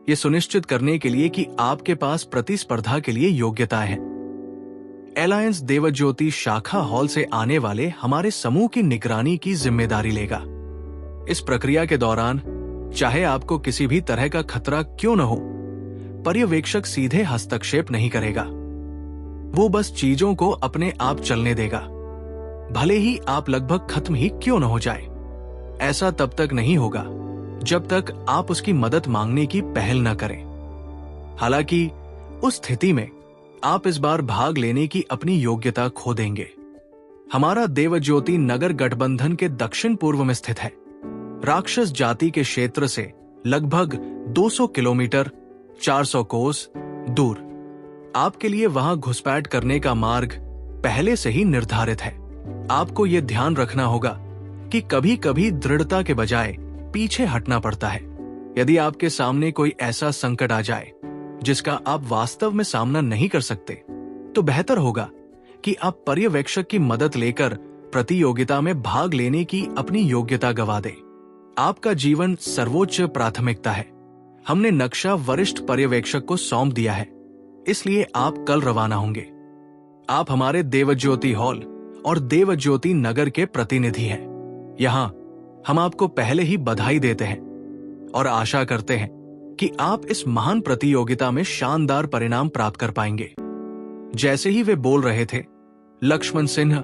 ये सुनिश्चित करने के लिए कि आपके पास प्रतिस्पर्धा के लिए योग्यताएं हैं। अलायंस देवज्योति शाखा हॉल से आने वाले हमारे समूह की निगरानी की जिम्मेदारी लेगा। इस प्रक्रिया के दौरान चाहे आपको किसी भी तरह का खतरा क्यों न हो, पर्यवेक्षक सीधे हस्तक्षेप नहीं करेगा। वो बस चीजों को अपने आप चलने देगा, भले ही आप लगभग खत्म ही क्यों न हो जाए। ऐसा तब तक नहीं होगा जब तक आप उसकी मदद मांगने की पहल न करें। हालांकि उस स्थिति में आप इस बार भाग लेने की अपनी योग्यता खो देंगे। हमारा देवज्योति नगर गठबंधन के दक्षिण पूर्व में स्थित है, राक्षस जाति के क्षेत्र से लगभग 200 किलोमीटर 400 कोस दूर। आपके लिए वहां घुसपैठ करने का मार्ग पहले से ही निर्धारित है। आपको यह ध्यान रखना होगा कि कभी कभी दृढ़ता के बजाय पीछे हटना पड़ता है। यदि आपके सामने कोई ऐसा संकट आ जाए जिसका आप वास्तव में सामना नहीं कर सकते, तो बेहतर होगा कि आप पर्यवेक्षक की मदद लेकर प्रतियोगिता में भाग लेने की अपनी योग्यता गंवा दें। आपका जीवन सर्वोच्च प्राथमिकता है। हमने नक्शा वरिष्ठ पर्यवेक्षक को सौंप दिया है, इसलिए आप कल रवाना होंगे। आप हमारे देवज्योति हॉल और देवज्योति नगर के प्रतिनिधि हैं। यहां हम आपको पहले ही बधाई देते हैं और आशा करते हैं कि आप इस महान प्रतियोगिता में शानदार परिणाम प्राप्त कर पाएंगे। जैसे ही वे बोल रहे थे, लक्ष्मण सिन्हा,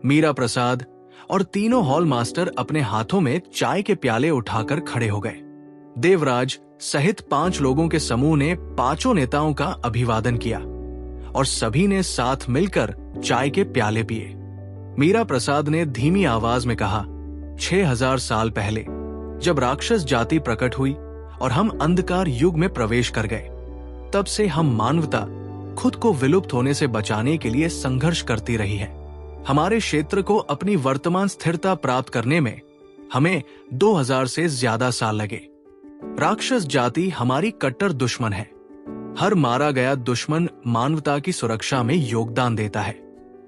मीरा प्रसाद और तीनों हॉल मास्टर अपने हाथों में चाय के प्याले उठाकर खड़े हो गए। देवराज सहित 5 लोगों के समूह ने 5 नेताओं का अभिवादन किया और सभी ने साथ मिलकर चाय के प्याले पिए। मीरा प्रसाद ने धीमी आवाज में कहा, 6000 साल पहले जब राक्षस जाति प्रकट हुई और हम अंधकार युग में प्रवेश कर गए, तब से हम मानवता खुद को विलुप्त होने से बचाने के लिए संघर्ष करती रही है। हमारे क्षेत्र को अपनी वर्तमान स्थिरता प्राप्त करने में हमें 2000 से ज्यादा साल लगे। राक्षस जाति हमारी कट्टर दुश्मन है। हर मारा गया दुश्मन मानवता की सुरक्षा में योगदान देता है।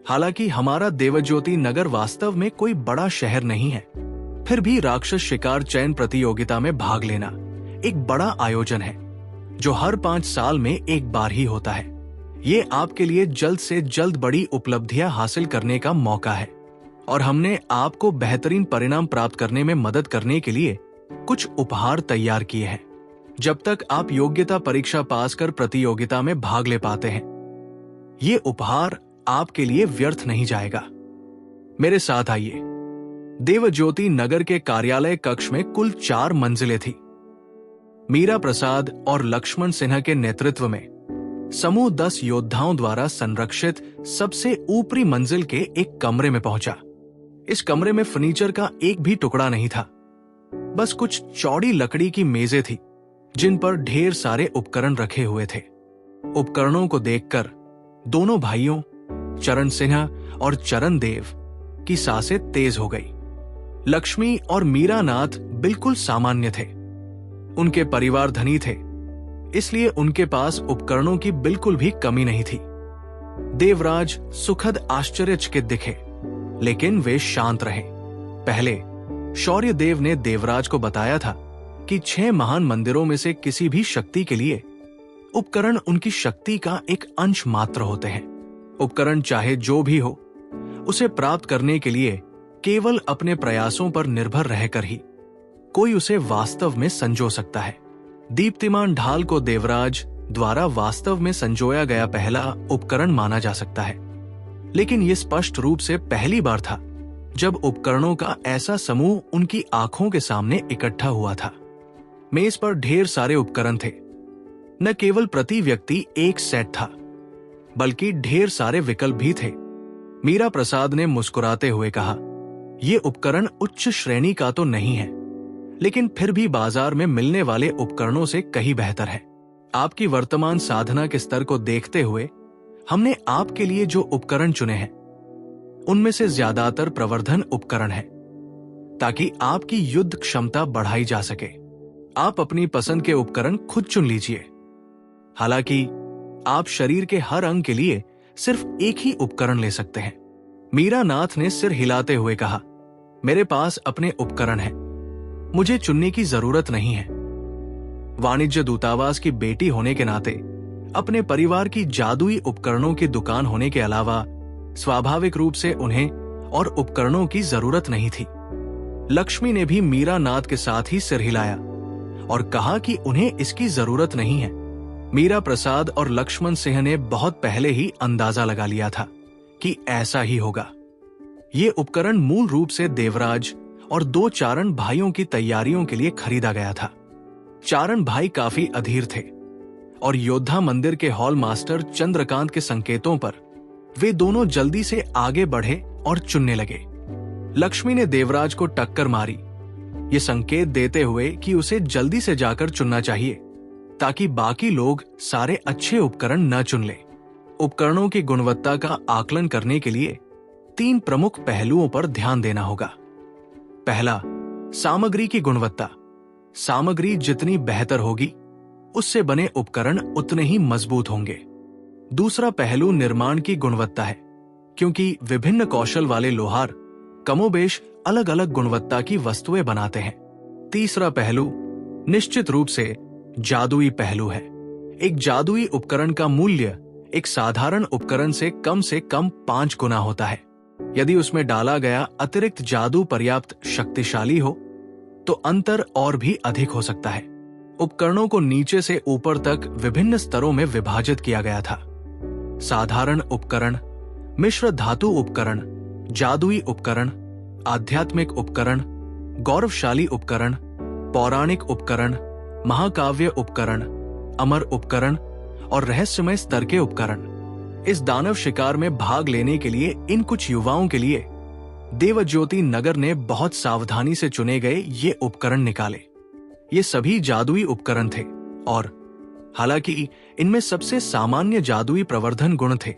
हालांकि हमारा देवज्योति नगर वास्तव में कोई बड़ा शहर नहीं है, फिर भी राक्षस शिकार चयन प्रतियोगिता में भाग लेना एक बड़ा आयोजन है जो हर 5 साल में एक बार ही होता है। ये आपके लिए जल्द से जल्द बड़ी उपलब्धियां हासिल करने का मौका है और हमने आपको बेहतरीन परिणाम प्राप्त करने में मदद करने के लिए कुछ उपहार तैयार किए हैं। जब तक आप योग्यता परीक्षा पास कर प्रतियोगिता में भाग ले पाते हैं, ये उपहार आपके लिए व्यर्थ नहीं जाएगा। मेरे साथ आइए। देवज्योति नगर के कार्यालय कक्ष में कुल 4 मंजिलें थी। मीरा प्रसाद और लक्ष्मण सिन्हा के नेतृत्व में समूह 10 योद्धाओं द्वारा संरक्षित सबसे ऊपरी मंजिल के एक कमरे में पहुंचा। इस कमरे में फर्नीचर का एक भी टुकड़ा नहीं था, बस कुछ चौड़ी लकड़ी की मेजें थी जिन पर ढेर सारे उपकरण रखे हुए थे। उपकरणों को देखकर दोनों भाइयों चरण सिन्हा और चरण देव की सांसें तेज हो गई। लक्ष्मी और मीरा नाथ बिल्कुल सामान्य थे। उनके परिवार धनी थे, इसलिए उनके पास उपकरणों की बिल्कुल भी कमी नहीं थी। देवराज सुखद आश्चर्यचकित दिखे, लेकिन वे शांत रहे। पहले शौर्यदेव ने देवराज को बताया था कि 6 महान मंदिरों में से किसी भी शक्ति के लिए उपकरण उनकी शक्ति का एक अंश मात्र होते हैं। उपकरण चाहे जो भी हो, उसे प्राप्त करने के लिए केवल अपने प्रयासों पर निर्भर रहकर ही कोई उसे वास्तव में संजो सकता है। दीप्तिमान ढाल को देवराज द्वारा वास्तव में संजोया गया पहला उपकरण माना जा सकता है, लेकिन यह स्पष्ट रूप से पहली बार था जब उपकरणों का ऐसा समूह उनकी आंखों के सामने इकट्ठा हुआ था। मेज पर ढेर सारे उपकरण थे। न केवल प्रति व्यक्ति एक सेट था, बल्कि ढेर सारे विकल्प भी थे। मीरा प्रसाद ने मुस्कुराते हुए कहा, ये उपकरण उच्च श्रेणी का तो नहीं है, लेकिन फिर भी बाजार में मिलने वाले उपकरणों से कहीं बेहतर है। आपकी वर्तमान साधना के स्तर को देखते हुए हमने आपके लिए जो उपकरण चुने हैं, उनमें से ज्यादातर प्रवर्धन उपकरण हैं, ताकि आपकी युद्ध क्षमता बढ़ाई जा सके। आप अपनी पसंद के उपकरण खुद चुन लीजिए। हालांकि आप शरीर के हर अंग के लिए सिर्फ एक ही उपकरण ले सकते हैं। मीरा नाथ ने सिर हिलाते हुए कहा, मेरे पास अपने उपकरण हैं, मुझे चुनने की जरूरत नहीं है। वाणिज्य दूतावास की बेटी होने के नाते अपने परिवार की जादुई उपकरणों की दुकान होने के अलावा स्वाभाविक रूप से उन्हें और उपकरणों की जरूरत नहीं थी। लक्ष्मी ने भी मीरा नाथ के साथ ही सिर हिलाया और कहा कि उन्हें इसकी जरूरत नहीं है। मीरा प्रसाद और लक्ष्मण सिंह ने बहुत पहले ही अंदाजा लगा लिया था कि ऐसा ही होगा। ये उपकरण मूल रूप से देवराज और 2 चारण भाइयों की तैयारियों के लिए खरीदा गया था। चारण भाई काफी अधीर थे और योद्धा मंदिर के हॉल मास्टर चंद्रकांत के संकेतों पर वे दोनों जल्दी से आगे बढ़े और चुनने लगे। लक्ष्मी ने देवराज को टक्कर मारी, ये संकेत देते हुए कि उसे जल्दी से जाकर चुनना चाहिए ताकि बाकी लोग सारे अच्छे उपकरण न चुन लें। उपकरणों की गुणवत्ता का आकलन करने के लिए 3 प्रमुख पहलुओं पर ध्यान देना होगा। पहला, सामग्री की गुणवत्ता। सामग्री जितनी बेहतर होगी, उससे बने उपकरण उतने ही मजबूत होंगे। दूसरा पहलू निर्माण की गुणवत्ता है, क्योंकि विभिन्न कौशल वाले लोहार कमोबेश अलग अलग गुणवत्ता की वस्तुएं बनाते हैं। तीसरा पहलू निश्चित रूप से जादुई पहलू है। एक जादुई उपकरण का मूल्य एक साधारण उपकरण से कम 5 गुना होता है। यदि उसमें डाला गया अतिरिक्त जादू पर्याप्त शक्तिशाली हो तो अंतर और भी अधिक हो सकता है। उपकरणों को नीचे से ऊपर तक विभिन्न स्तरों में विभाजित किया गया था। साधारण उपकरण, मिश्र धातु उपकरण, जादुई उपकरण, आध्यात्मिक उपकरण, गौरवशाली उपकरण, पौराणिक उपकरण, महाकाव्य उपकरण, अमर उपकरण और रहस्यमय स्तर के उपकरण। इस दानव शिकार में भाग लेने के लिए इन कुछ युवाओं के लिए देवज्योति नगर ने बहुत सावधानी से चुने गए ये उपकरण निकाले। ये सभी जादुई उपकरण थे और हालांकि इनमें सबसे सामान्य जादुई प्रवर्धन गुण थे,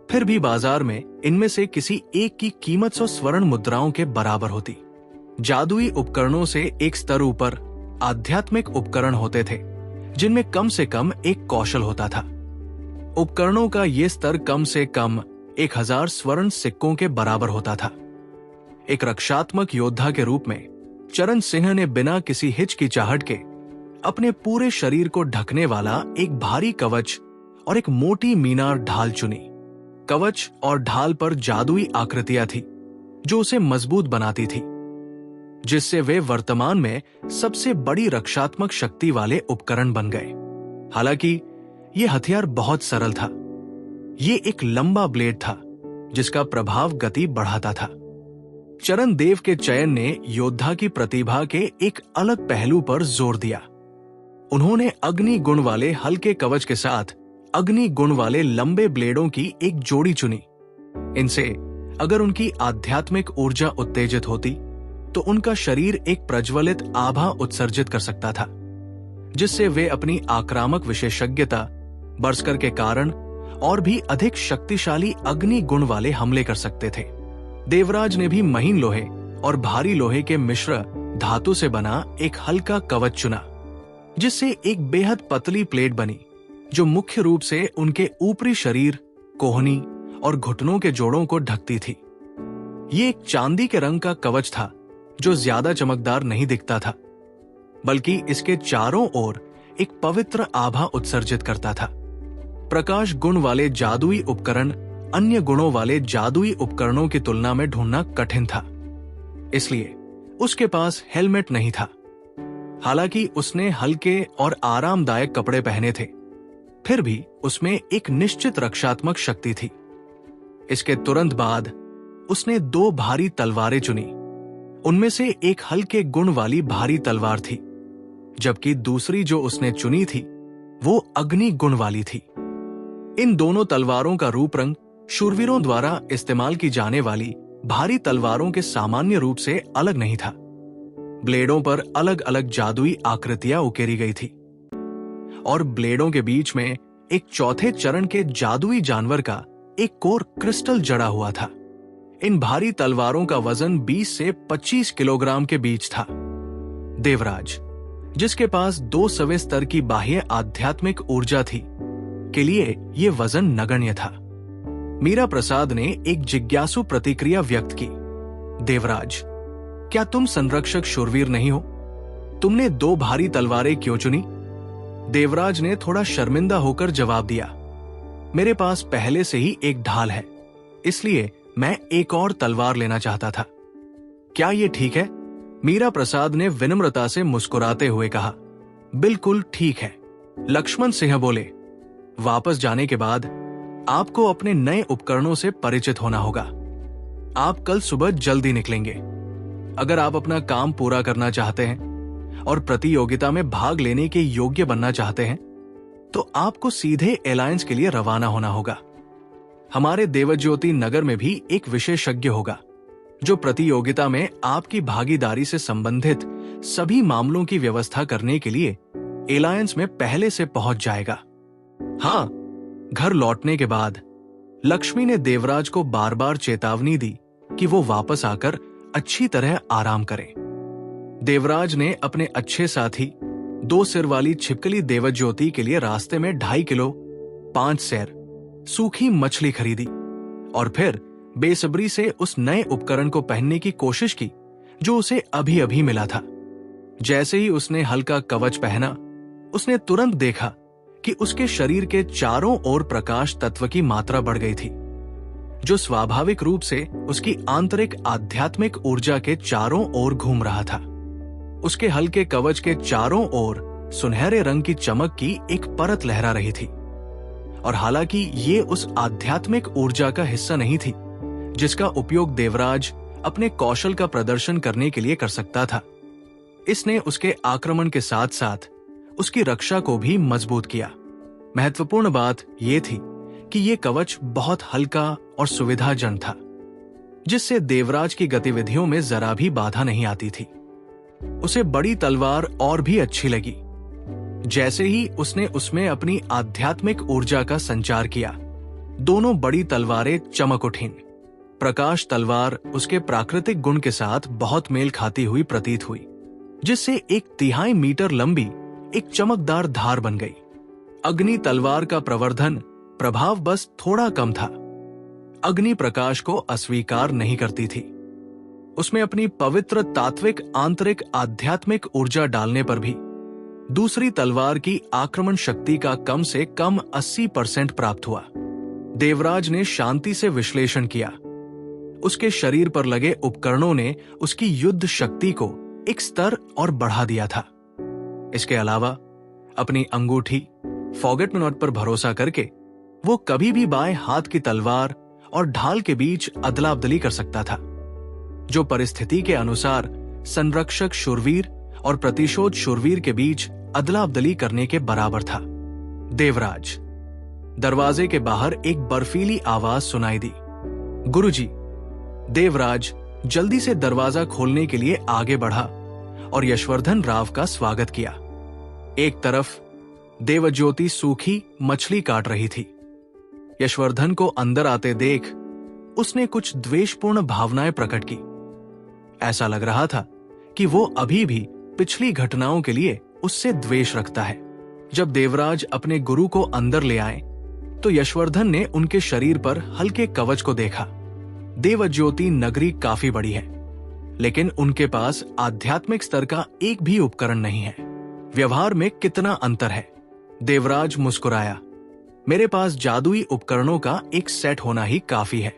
फिर भी बाजार में इनमें से किसी एक की कीमत 100 स्वर्ण मुद्राओं के बराबर होती। जादुई उपकरणों से एक स्तर ऊपर आध्यात्मिक उपकरण होते थे, जिनमें कम से कम एक कौशल होता था। उपकरणों का ये स्तर कम से कम 1000 स्वर्ण सिक्कों के बराबर होता था। एक रक्षात्मक योद्धा के रूप में चरण सिंह ने बिना किसी हिचकिचाहट के अपने पूरे शरीर को ढकने वाला एक भारी कवच और एक मोटी मीनार ढाल चुनी। कवच और ढाल पर जादुई आकृतियां थी जो उसे मजबूत बनाती थी, जिससे वे वर्तमान में सबसे बड़ी रक्षात्मक शक्ति वाले उपकरण बन गए। हालांकि यह हथियार बहुत सरल था। ये एक लंबा ब्लेड था जिसका प्रभाव गति बढ़ाता था। चरण देव के चयन ने योद्धा की प्रतिभा के एक अलग पहलू पर जोर दिया। उन्होंने अग्नि गुण वाले हल्के कवच के साथ अग्नि गुण वाले लंबे ब्लेडों की एक जोड़ी चुनी। इनसे अगर उनकी आध्यात्मिक ऊर्जा उत्तेजित होती तो उनका शरीर एक प्रज्वलित आभा उत्सर्जित कर सकता था, जिससे वे अपनी आक्रामक विशेषज्ञता, बरस्कर के कारण और भी अधिक शक्तिशाली अग्नि गुण वाले हमले कर सकते थे। देवराज ने भी महीन लोहे और भारी लोहे के मिश्र धातु से बना एक हल्का कवच चुना, जिससे एक बेहद पतली प्लेट बनी जो मुख्य रूप से उनके ऊपरी शरीर, कोहनी और घुटनों के जोड़ों को ढकती थी। ये एक चांदी के रंग का कवच था जो ज्यादा चमकदार नहीं दिखता था, बल्कि इसके चारों ओर एक पवित्र आभा उत्सर्जित करता था। प्रकाश गुण वाले जादुई उपकरण अन्य गुणों वाले जादुई उपकरणों की तुलना में ढूंढना कठिन था, इसलिए उसके पास हेलमेट नहीं था। हालांकि उसने हल्के और आरामदायक कपड़े पहने थे, फिर भी उसमें एक निश्चित रक्षात्मक शक्ति थी। इसके तुरंत बाद उसने 2 भारी तलवारें चुनी। उनमें से एक हल्के गुण वाली भारी तलवार थी, जबकि दूसरी जो उसने चुनी थी वो अग्नि गुण वाली थी। इन दोनों तलवारों का रूप रंग शूरवीरों द्वारा इस्तेमाल की जाने वाली भारी तलवारों के सामान्य रूप से अलग नहीं था। ब्लेडों पर अलग अलग जादुई आकृतियां उकेरी गई थी और ब्लेडों के बीच में एक चौथे चरण के जादुई जानवर का एक कोर क्रिस्टल जड़ा हुआ था। इन भारी तलवारों का वजन 20 से 25 किलोग्राम के बीच था। देवराज, जिसके पास 200वें स्तर की बाह्य आध्यात्मिक ऊर्जा थी, के लिए यह वजन नगण्य था। मीरा प्रसाद ने एक जिज्ञासु प्रतिक्रिया व्यक्त की। देवराज, क्या तुम संरक्षक शूरवीर नहीं हो? तुमने 2 भारी तलवारें क्यों चुनी? देवराज ने थोड़ा शर्मिंदा होकर जवाब दिया, मेरे पास पहले से ही एक ढाल है, इसलिए मैं एक और तलवार लेना चाहता था। क्या ये ठीक है? मीरा प्रसाद ने विनम्रता से मुस्कुराते हुए कहा, बिल्कुल ठीक है। लक्ष्मण सिंह बोले, वापस जाने के बाद आपको अपने नए उपकरणों से परिचित होना होगा। आप कल सुबह जल्दी निकलेंगे। अगर आप अपना काम पूरा करना चाहते हैं और प्रतियोगिता में भाग लेने के योग्य बनना चाहते हैं, तो आपको सीधे एलायंस के लिए रवाना होना होगा। हमारे देवज्योति नगर में भी एक विशेषज्ञ होगा जो प्रतियोगिता में आपकी भागीदारी से संबंधित सभी मामलों की व्यवस्था करने के लिए एलायंस में पहले से पहुंच जाएगा। हाँ, घर लौटने के बाद लक्ष्मी ने देवराज को बार बार चेतावनी दी कि वो वापस आकर अच्छी तरह आराम करे। देवराज ने अपने अच्छे साथी 2 सिर वाली छिपकली देवज्योति के लिए रास्ते में 2.5 किलो 5 सेर सूखी मछली खरीदी और फिर बेसब्री से उस नए उपकरण को पहनने की कोशिश की जो उसे अभी अभी मिला था। जैसे ही उसने हल्का कवच पहना, उसने तुरंत देखा कि उसके शरीर के चारों ओर प्रकाश तत्व की मात्रा बढ़ गई थी, जो स्वाभाविक रूप से उसकी आंतरिक आध्यात्मिक ऊर्जा के चारों ओर घूम रहा था। उसके हल्के कवच के चारों ओर सुनहरे रंग की चमक की एक परत लहरा रही थी, और हालांकि ये उस आध्यात्मिक ऊर्जा का हिस्सा नहीं थी जिसका उपयोग देवराज अपने कौशल का प्रदर्शन करने के लिए कर सकता था, इसने उसके आक्रमण के साथ साथ उसकी रक्षा को भी मजबूत किया। महत्वपूर्ण बात यह थी कि यह कवच बहुत हल्का और सुविधाजनक था, जिससे देवराज की गतिविधियों में जरा भी बाधा नहीं आती थी। उसे बड़ी तलवार और भी अच्छी लगी। जैसे ही उसने उसमें अपनी आध्यात्मिक ऊर्जा का संचार किया, दोनों बड़ी तलवारें चमक उठीं। प्रकाश तलवार उसके प्राकृतिक गुण के साथ बहुत मेल खाती हुई प्रतीत हुई, जिससे 1/3 मीटर लंबी एक चमकदार धार बन गई। अग्नि तलवार का प्रवर्धन प्रभाव बस थोड़ा कम था। अग्नि प्रकाश को अस्वीकार नहीं करती थी। उसमें अपनी पवित्र तात्विक आंतरिक आध्यात्मिक ऊर्जा डालने पर भी दूसरी तलवार की आक्रमण शक्ति का कम से कम 80% प्राप्त हुआ। देवराज ने शांति से विश्लेषण किया। उसके शरीर पर लगे उपकरणों ने उसकी युद्ध शक्ति को एक स्तर और बढ़ा दिया था। इसके अलावा अपनी अंगूठी फॉरगेट मी नॉट पर भरोसा करके वो कभी भी बाएं हाथ की तलवार और ढाल के बीच अदला-बदली कर सकता था, जो परिस्थिति के अनुसार संरक्षक शूरवीर और प्रतिशोध शूरवीर के बीच अदला-बदली करने के बराबर था। देवराज। दरवाजे के बाहर एक बर्फीली आवाज सुनाई दी, गुरुजी। देवराज जल्दी से दरवाजा खोलने के लिए आगे बढ़ा और यशवर्धन राव का स्वागत किया। एक तरफ देवज्योति सूखी मछली काट रही थी। यशवर्धन को अंदर आते देख उसने कुछ द्वेषपूर्ण भावनाएं प्रकट की। ऐसा लग रहा था कि वो अभी भी पिछली घटनाओं के लिए उससे द्वेष रखता है। जब देवराज अपने गुरु को अंदर ले आए तो यशवर्धन ने उनके शरीर पर हल्के कवच को देखा। देवज्योति नगरी काफी बड़ी है, लेकिन उनके पास आध्यात्मिक स्तर का एक भी उपकरण नहीं है। व्यवहार में कितना अंतर है। देवराज मुस्कुराया, मेरे पास जादुई उपकरणों का एक सेट होना ही काफी है।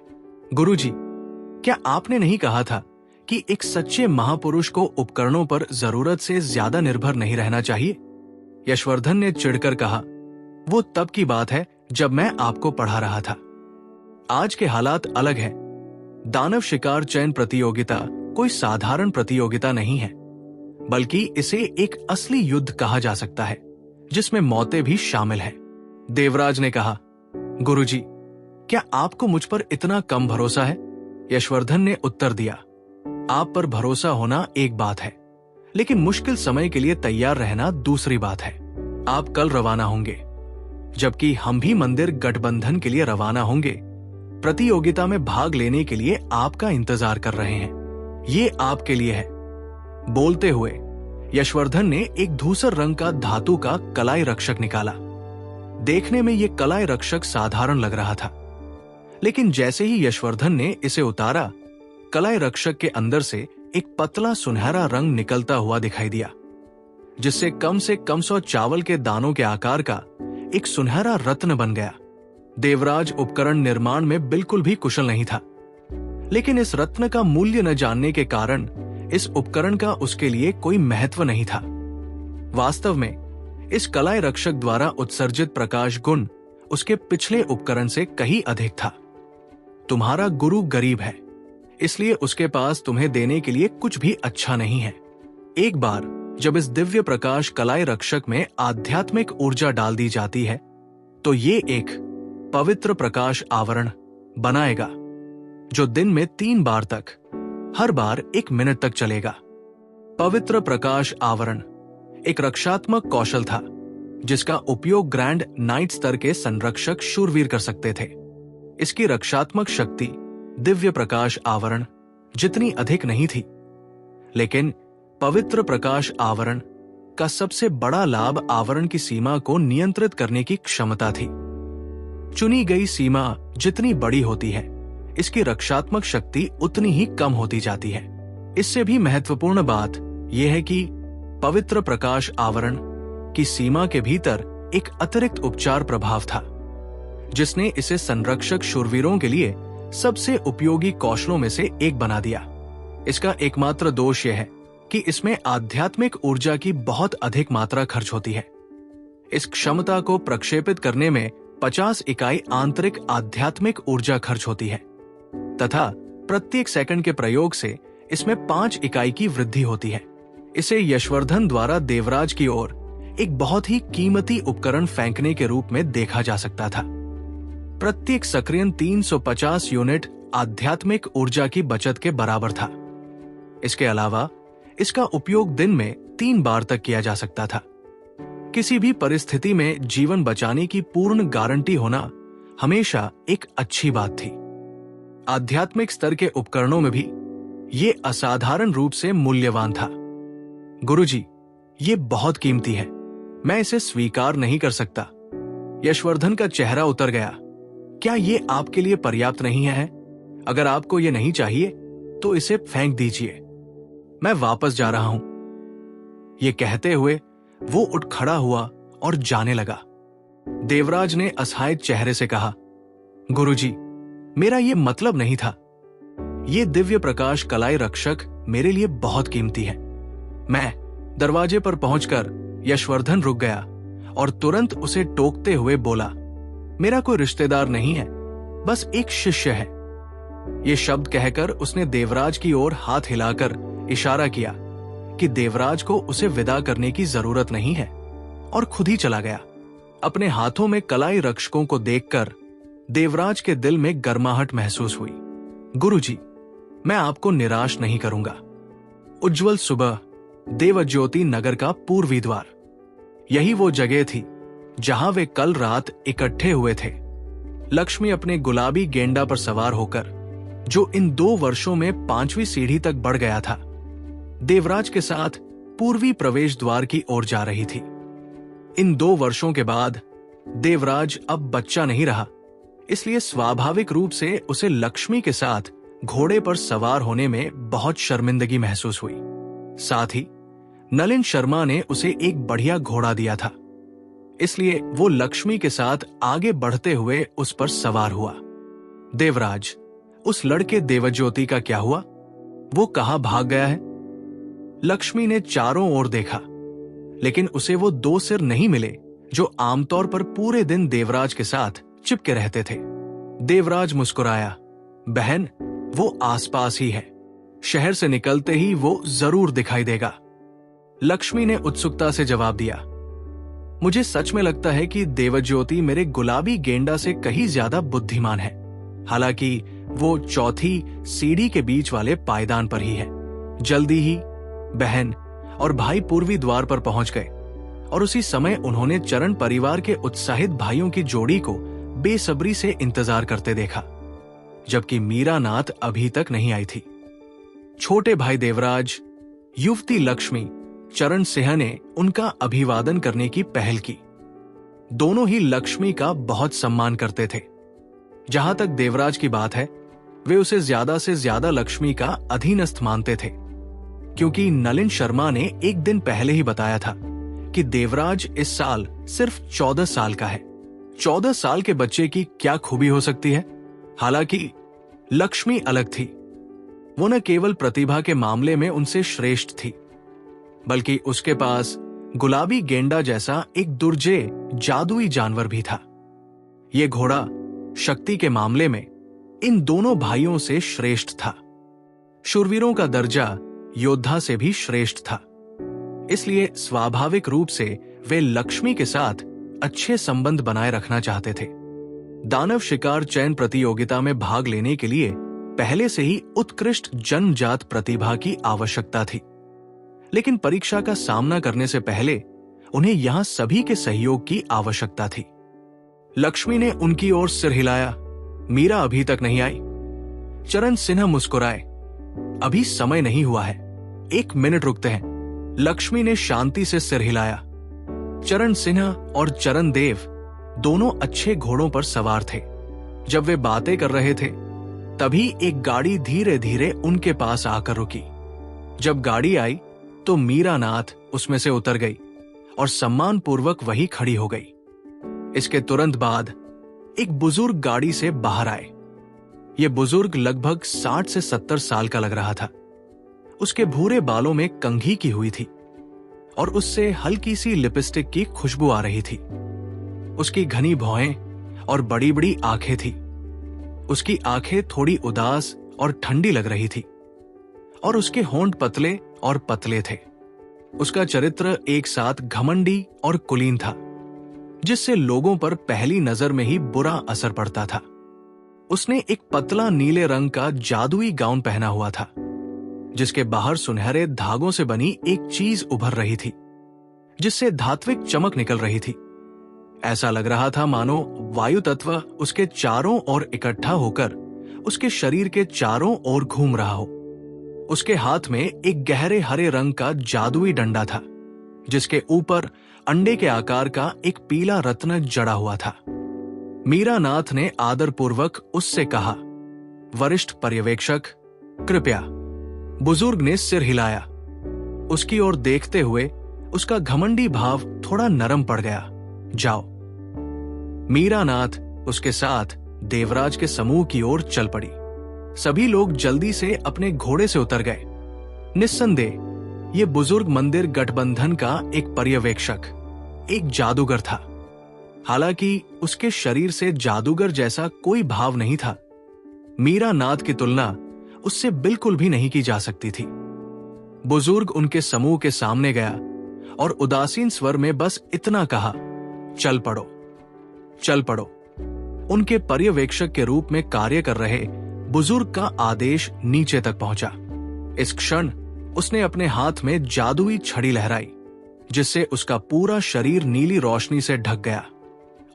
गुरुजी, क्या आपने नहीं कहा था कि एक सच्चे महापुरुष को उपकरणों पर जरूरत से ज्यादा निर्भर नहीं रहना चाहिए? यशवर्धन ने चिढ़कर कहा, वो तब की बात है जब मैं आपको पढ़ा रहा था। आज के हालात अलग हैं। दानव शिकार चयन प्रतियोगिता कोई साधारण प्रतियोगिता नहीं है, बल्कि इसे एक असली युद्ध कहा जा सकता है, जिसमें मौतें भी शामिल हैं। देवराज ने कहा, गुरुजी, क्या आपको मुझ पर इतना कम भरोसा है? यशवर्धन ने उत्तर दिया, आप पर भरोसा होना एक बात है, लेकिन मुश्किल समय के लिए तैयार रहना दूसरी बात है। आप कल रवाना होंगे, जबकि हम भी मंदिर गठबंधन के लिए रवाना होंगे। प्रतियोगिता में भाग लेने के लिए आपका इंतजार कर रहे हैं। ये आपके लिए है। बोलते हुए यशवर्धन ने एक धूसर रंग का धातु का कलाई रक्षक निकाला। देखने में यह कलाई रक्षक साधारण लग रहा था, लेकिन जैसे ही यशवर्धन ने इसे उतारा, कलाई रक्षक के अंदर से एक पतला सुनहरा रंग निकलता हुआ दिखाई दिया। जिससे कम से कम 100 चावल के दानों के आकार का एक सुनहरा रत्न बन गया। देवराज उपकरण निर्माण में बिल्कुल भी कुशल नहीं था, लेकिन इस रत्न का मूल्य न जानने के कारण इस उपकरण का उसके लिए कोई महत्व नहीं था। वास्तव में इस कलाई रक्षक द्वारा उत्सर्जित प्रकाश गुण उसके पिछले उपकरण से कहीं अधिक था। तुम्हारा गुरु गरीब है, इसलिए उसके पास तुम्हें देने के लिए कुछ भी अच्छा नहीं है। एक बार जब इस दिव्य प्रकाश कलाई रक्षक में आध्यात्मिक ऊर्जा डाल दी जाती है, तो ये एक पवित्र प्रकाश आवरण बनाएगा जो दिन में 3 बार तक, हर बार 1 मिनट तक चलेगा। पवित्र प्रकाश आवरण एक रक्षात्मक कौशल था जिसका उपयोग ग्रैंड नाइट स्तर के संरक्षक शूरवीर कर सकते थे। इसकी रक्षात्मक शक्ति दिव्य प्रकाश आवरण जितनी अधिक नहीं थी, लेकिन पवित्र प्रकाश आवरण का सबसे बड़ा लाभ आवरण की सीमा को नियंत्रित करने की क्षमता थी। चुनी गई सीमा जितनी बड़ी होती है, इसकी रक्षात्मक शक्ति उतनी ही कम होती जाती है। इससे भी महत्वपूर्ण बात यह है कि पवित्र प्रकाश आवरण की सीमा के भीतर एक अतिरिक्त उपचार प्रभाव था, जिसने इसे संरक्षक शूरवीरों के लिए सबसे उपयोगी कौशलों में से एक बना दिया। इसका एकमात्र दोष यह है कि इसमें आध्यात्मिक ऊर्जा की बहुत अधिक मात्रा खर्च होती है। इस क्षमता को प्रक्षेपित करने में 50 इकाई आंतरिक आध्यात्मिक ऊर्जा खर्च होती है तथा प्रत्येक सेकंड के प्रयोग से इसमें 5 इकाई की वृद्धि होती है। इसे यशवर्धन द्वारा देवराज की ओर एक बहुत ही कीमती उपकरण फेंकने के रूप में देखा जा सकता था। प्रत्येक सक्रियण 350 यूनिट आध्यात्मिक ऊर्जा की बचत के बराबर था। इसके अलावा इसका उपयोग दिन में 3 बार तक किया जा सकता था। किसी भी परिस्थिति में जीवन बचाने की पूर्ण गारंटी होना हमेशा एक अच्छी बात थी। आध्यात्मिक स्तर के उपकरणों में भी ये असाधारण रूप से मूल्यवान था। गुरुजी, ये बहुत कीमती है, मैं इसे स्वीकार नहीं कर सकता। यशवर्धन का चेहरा उतर गया। क्या ये आपके लिए पर्याप्त नहीं है? अगर आपको ये नहीं चाहिए तो इसे फेंक दीजिए, मैं वापस जा रहा हूं। ये कहते हुए वो उठ खड़ा हुआ और जाने लगा। देवराज ने असहाय चेहरे से कहा, गुरुजी, मेरा ये मतलब नहीं था। ये दिव्य प्रकाश कलाई रक्षक मेरे लिए बहुत कीमती है। मैं दरवाजे पर पहुंचकर यशवर्धन रुक गया और तुरंत उसे टोकते हुए बोला, मेरा कोई रिश्तेदार नहीं है, बस एक शिष्य है। ये शब्द कहकर उसने देवराज की ओर हाथ हिलाकर इशारा किया कि देवराज को उसे विदा करने की जरूरत नहीं है, और खुद ही चला गया। अपने हाथों में कलाई रक्षकों को देखकर देवराज के दिल में गर्माहट महसूस हुई। गुरुजी, मैं आपको निराश नहीं करूंगा। उज्जवल सुबह देवज्योति नगर का पूर्वी द्वार, यही वो जगह थी जहां वे कल रात इकट्ठे हुए थे। लक्ष्मी अपने गुलाबी गेंडा पर सवार होकर, जो इन 2 वर्षों में 5वीं सीढ़ी तक बढ़ गया था, देवराज के साथ पूर्वी प्रवेश द्वार की ओर जा रही थी। इन 2 वर्षों के बाद देवराज अब बच्चा नहीं रहा, इसलिए स्वाभाविक रूप से उसे लक्ष्मी के साथ घोड़े पर सवार होने में बहुत शर्मिंदगी महसूस हुई। साथ ही नलिन शर्मा ने उसे एक बढ़िया घोड़ा दिया था, इसलिए वो लक्ष्मी के साथ आगे बढ़ते हुए उस पर सवार हुआ। देवराज, उस लड़के देवज्योति का क्या हुआ? वो कहां भाग गया है? लक्ष्मी ने चारों ओर देखा, लेकिन उसे वो 2 सिर नहीं मिले जो आमतौर पर पूरे दिन देवराज के साथ चिपके रहते थे। देवराज मुस्कुराया, बहन, वो आसपास ही है, शहर से निकलते ही वो जरूर दिखाई देगा। लक्ष्मी ने उत्सुकता से जवाब दिया, मुझे सच में लगता है कि देवज्योति मेरे गुलाबी गेंडा से कहीं ज्यादा बुद्धिमान है। हालांकि वो 4थी सीढ़ी के बीच वाले पायदान पर ही है। जल्दी ही बहन और भाई पूर्वी द्वार पर पहुंच गए और उसी समय उन्होंने चरण परिवार के उत्साहित भाइयों की जोड़ी को बेसब्री से इंतजार करते देखा, जबकि मीरा नाथ अभी तक नहीं आई थी। छोटे भाई देवराज, युवती लक्ष्मी, चरण सिंह ने उनका अभिवादन करने की पहल की। दोनों ही लक्ष्मी का बहुत सम्मान करते थे। जहां तक देवराज की बात है, वे उसे ज्यादा से ज्यादा लक्ष्मी का अधीनस्थ मानते थे। क्योंकि नलिन शर्मा ने एक दिन पहले ही बताया था कि देवराज इस साल सिर्फ 14 साल का है। 14 साल के बच्चे की क्या खूबी हो सकती है? हालांकि लक्ष्मी अलग थी। वो न केवल प्रतिभा के मामले में उनसे श्रेष्ठ थी, बल्कि उसके पास गुलाबी गेंडा जैसा एक दुर्जेय जादुई जानवर भी था। ये घोड़ा शक्ति के मामले में इन दोनों भाइयों से श्रेष्ठ था। शूरवीरों का दर्जा योद्धा से भी श्रेष्ठ था। इसलिए स्वाभाविक रूप से वे लक्ष्मी के साथ अच्छे संबंध बनाए रखना चाहते थे। दानव शिकार चयन प्रतियोगिता में भाग लेने के लिए पहले से ही उत्कृष्ट जन्मजात प्रतिभा की आवश्यकता थी, लेकिन परीक्षा का सामना करने से पहले उन्हें यहां सभी के सहयोग की आवश्यकता थी। लक्ष्मी ने उनकी ओर सिर हिलाया। मीरा अभी तक नहीं आई। चरण सिन्हा मुस्कुराए। अभी समय नहीं हुआ है, 1 मिनट रुकते हैं। लक्ष्मी ने शांति से सिर हिलाया। चरण सिन्हा और चरण देव दोनों अच्छे घोड़ों पर सवार थे। जब वे बातें कर रहे थे, तभी एक गाड़ी धीरे धीरे उनके पास आकर रुकी। जब गाड़ी आई तो मीरा नाथ उसमें से उतर गई और सम्मानपूर्वक वहीं खड़ी हो गई। इसके तुरंत बाद एक बुजुर्ग गाड़ी से बाहर आए। यह बुजुर्ग लगभग 60 से 70 साल का लग रहा था। उसके भूरे बालों में कंघी की हुई थी और उससे हल्की सी लिपस्टिक की खुशबू आ रही थी। उसकी घनी भौहें और बड़ी बड़ी आंखें थी। उसकी आंखें थोड़ी उदास और ठंडी लग रही थी और उसके होंठ पतले और पतले थे। उसका चरित्र एक साथ घमंडी और कुलीन था, जिससे लोगों पर पहली नजर में ही बुरा असर पड़ता था। उसने एक पतला नीले रंग का जादुई गाउन पहना हुआ था, जिसके बाहर सुनहरे धागों से बनी एक चीज उभर रही थी, जिससे धात्विक चमक निकल रही थी। ऐसा लग रहा था मानो वायु तत्व उसके चारों ओर इकट्ठा होकर उसके शरीर के चारों ओर घूम रहा हो। उसके हाथ में एक गहरे हरे रंग का जादुई डंडा था, जिसके ऊपर अंडे के आकार का एक पीला रत्न जड़ा हुआ था। मीरा नाथ ने आदरपूर्वक उससे कहा, वरिष्ठ पर्यवेक्षक, कृपया। बुजुर्ग ने सिर हिलाया। उसकी ओर देखते हुए उसका घमंडी भाव थोड़ा नरम पड़ गया। जाओ। मीरा नाथ उसके साथ देवराज के समूह की ओर चल पड़ी। सभी लोग जल्दी से अपने घोड़े से उतर गए। निस्संदेह ये बुजुर्ग मंदिर गठबंधन का एक पर्यवेक्षक, एक जादूगर था। हालांकि उसके शरीर से जादूगर जैसा कोई भाव नहीं था। मीरा नाथ की तुलना उससे बिल्कुल भी नहीं की जा सकती थी। बुजुर्ग उनके समूह के सामने गया और उदासीन स्वर में बस इतना कहा, चल पड़ो, चल पड़ो। उनके पर्यवेक्षक के रूप में कार्य कर रहे बुजुर्ग का आदेश नीचे तक पहुंचा। इस क्षण उसने अपने हाथ में जादुई छड़ी लहराई, जिससे उसका पूरा शरीर नीली रोशनी से ढक गया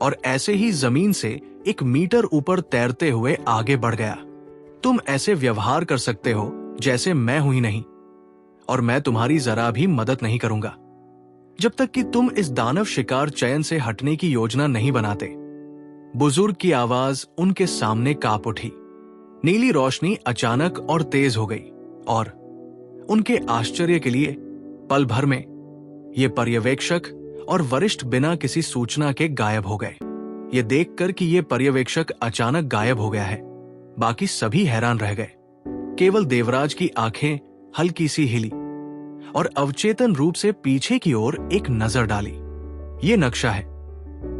और ऐसे ही जमीन से 1 मीटर ऊपर तैरते हुए आगे बढ़ गया। तुम ऐसे व्यवहार कर सकते हो जैसे मैं हूं ही नहीं, और मैं तुम्हारी जरा भी मदद नहीं करूंगा जब तक कि तुम इस दानव शिकार चयन से हटने की योजना नहीं बनाते। बुजुर्ग की आवाज उनके सामने कांप उठी। नीली रोशनी अचानक और तेज हो गई और उनके आश्चर्य के लिए पल भर में ये पर्यवेक्षक और वरिष्ठ बिना किसी सूचना के गायब हो गए। ये देखकर कि ये पर्यवेक्षक अचानक गायब हो गया है, बाकी सभी हैरान रह गए। केवल देवराज की आंखें हल्की सी हिली और अवचेतन रूप से पीछे की ओर एक नजर डाली। ये नक्शा है।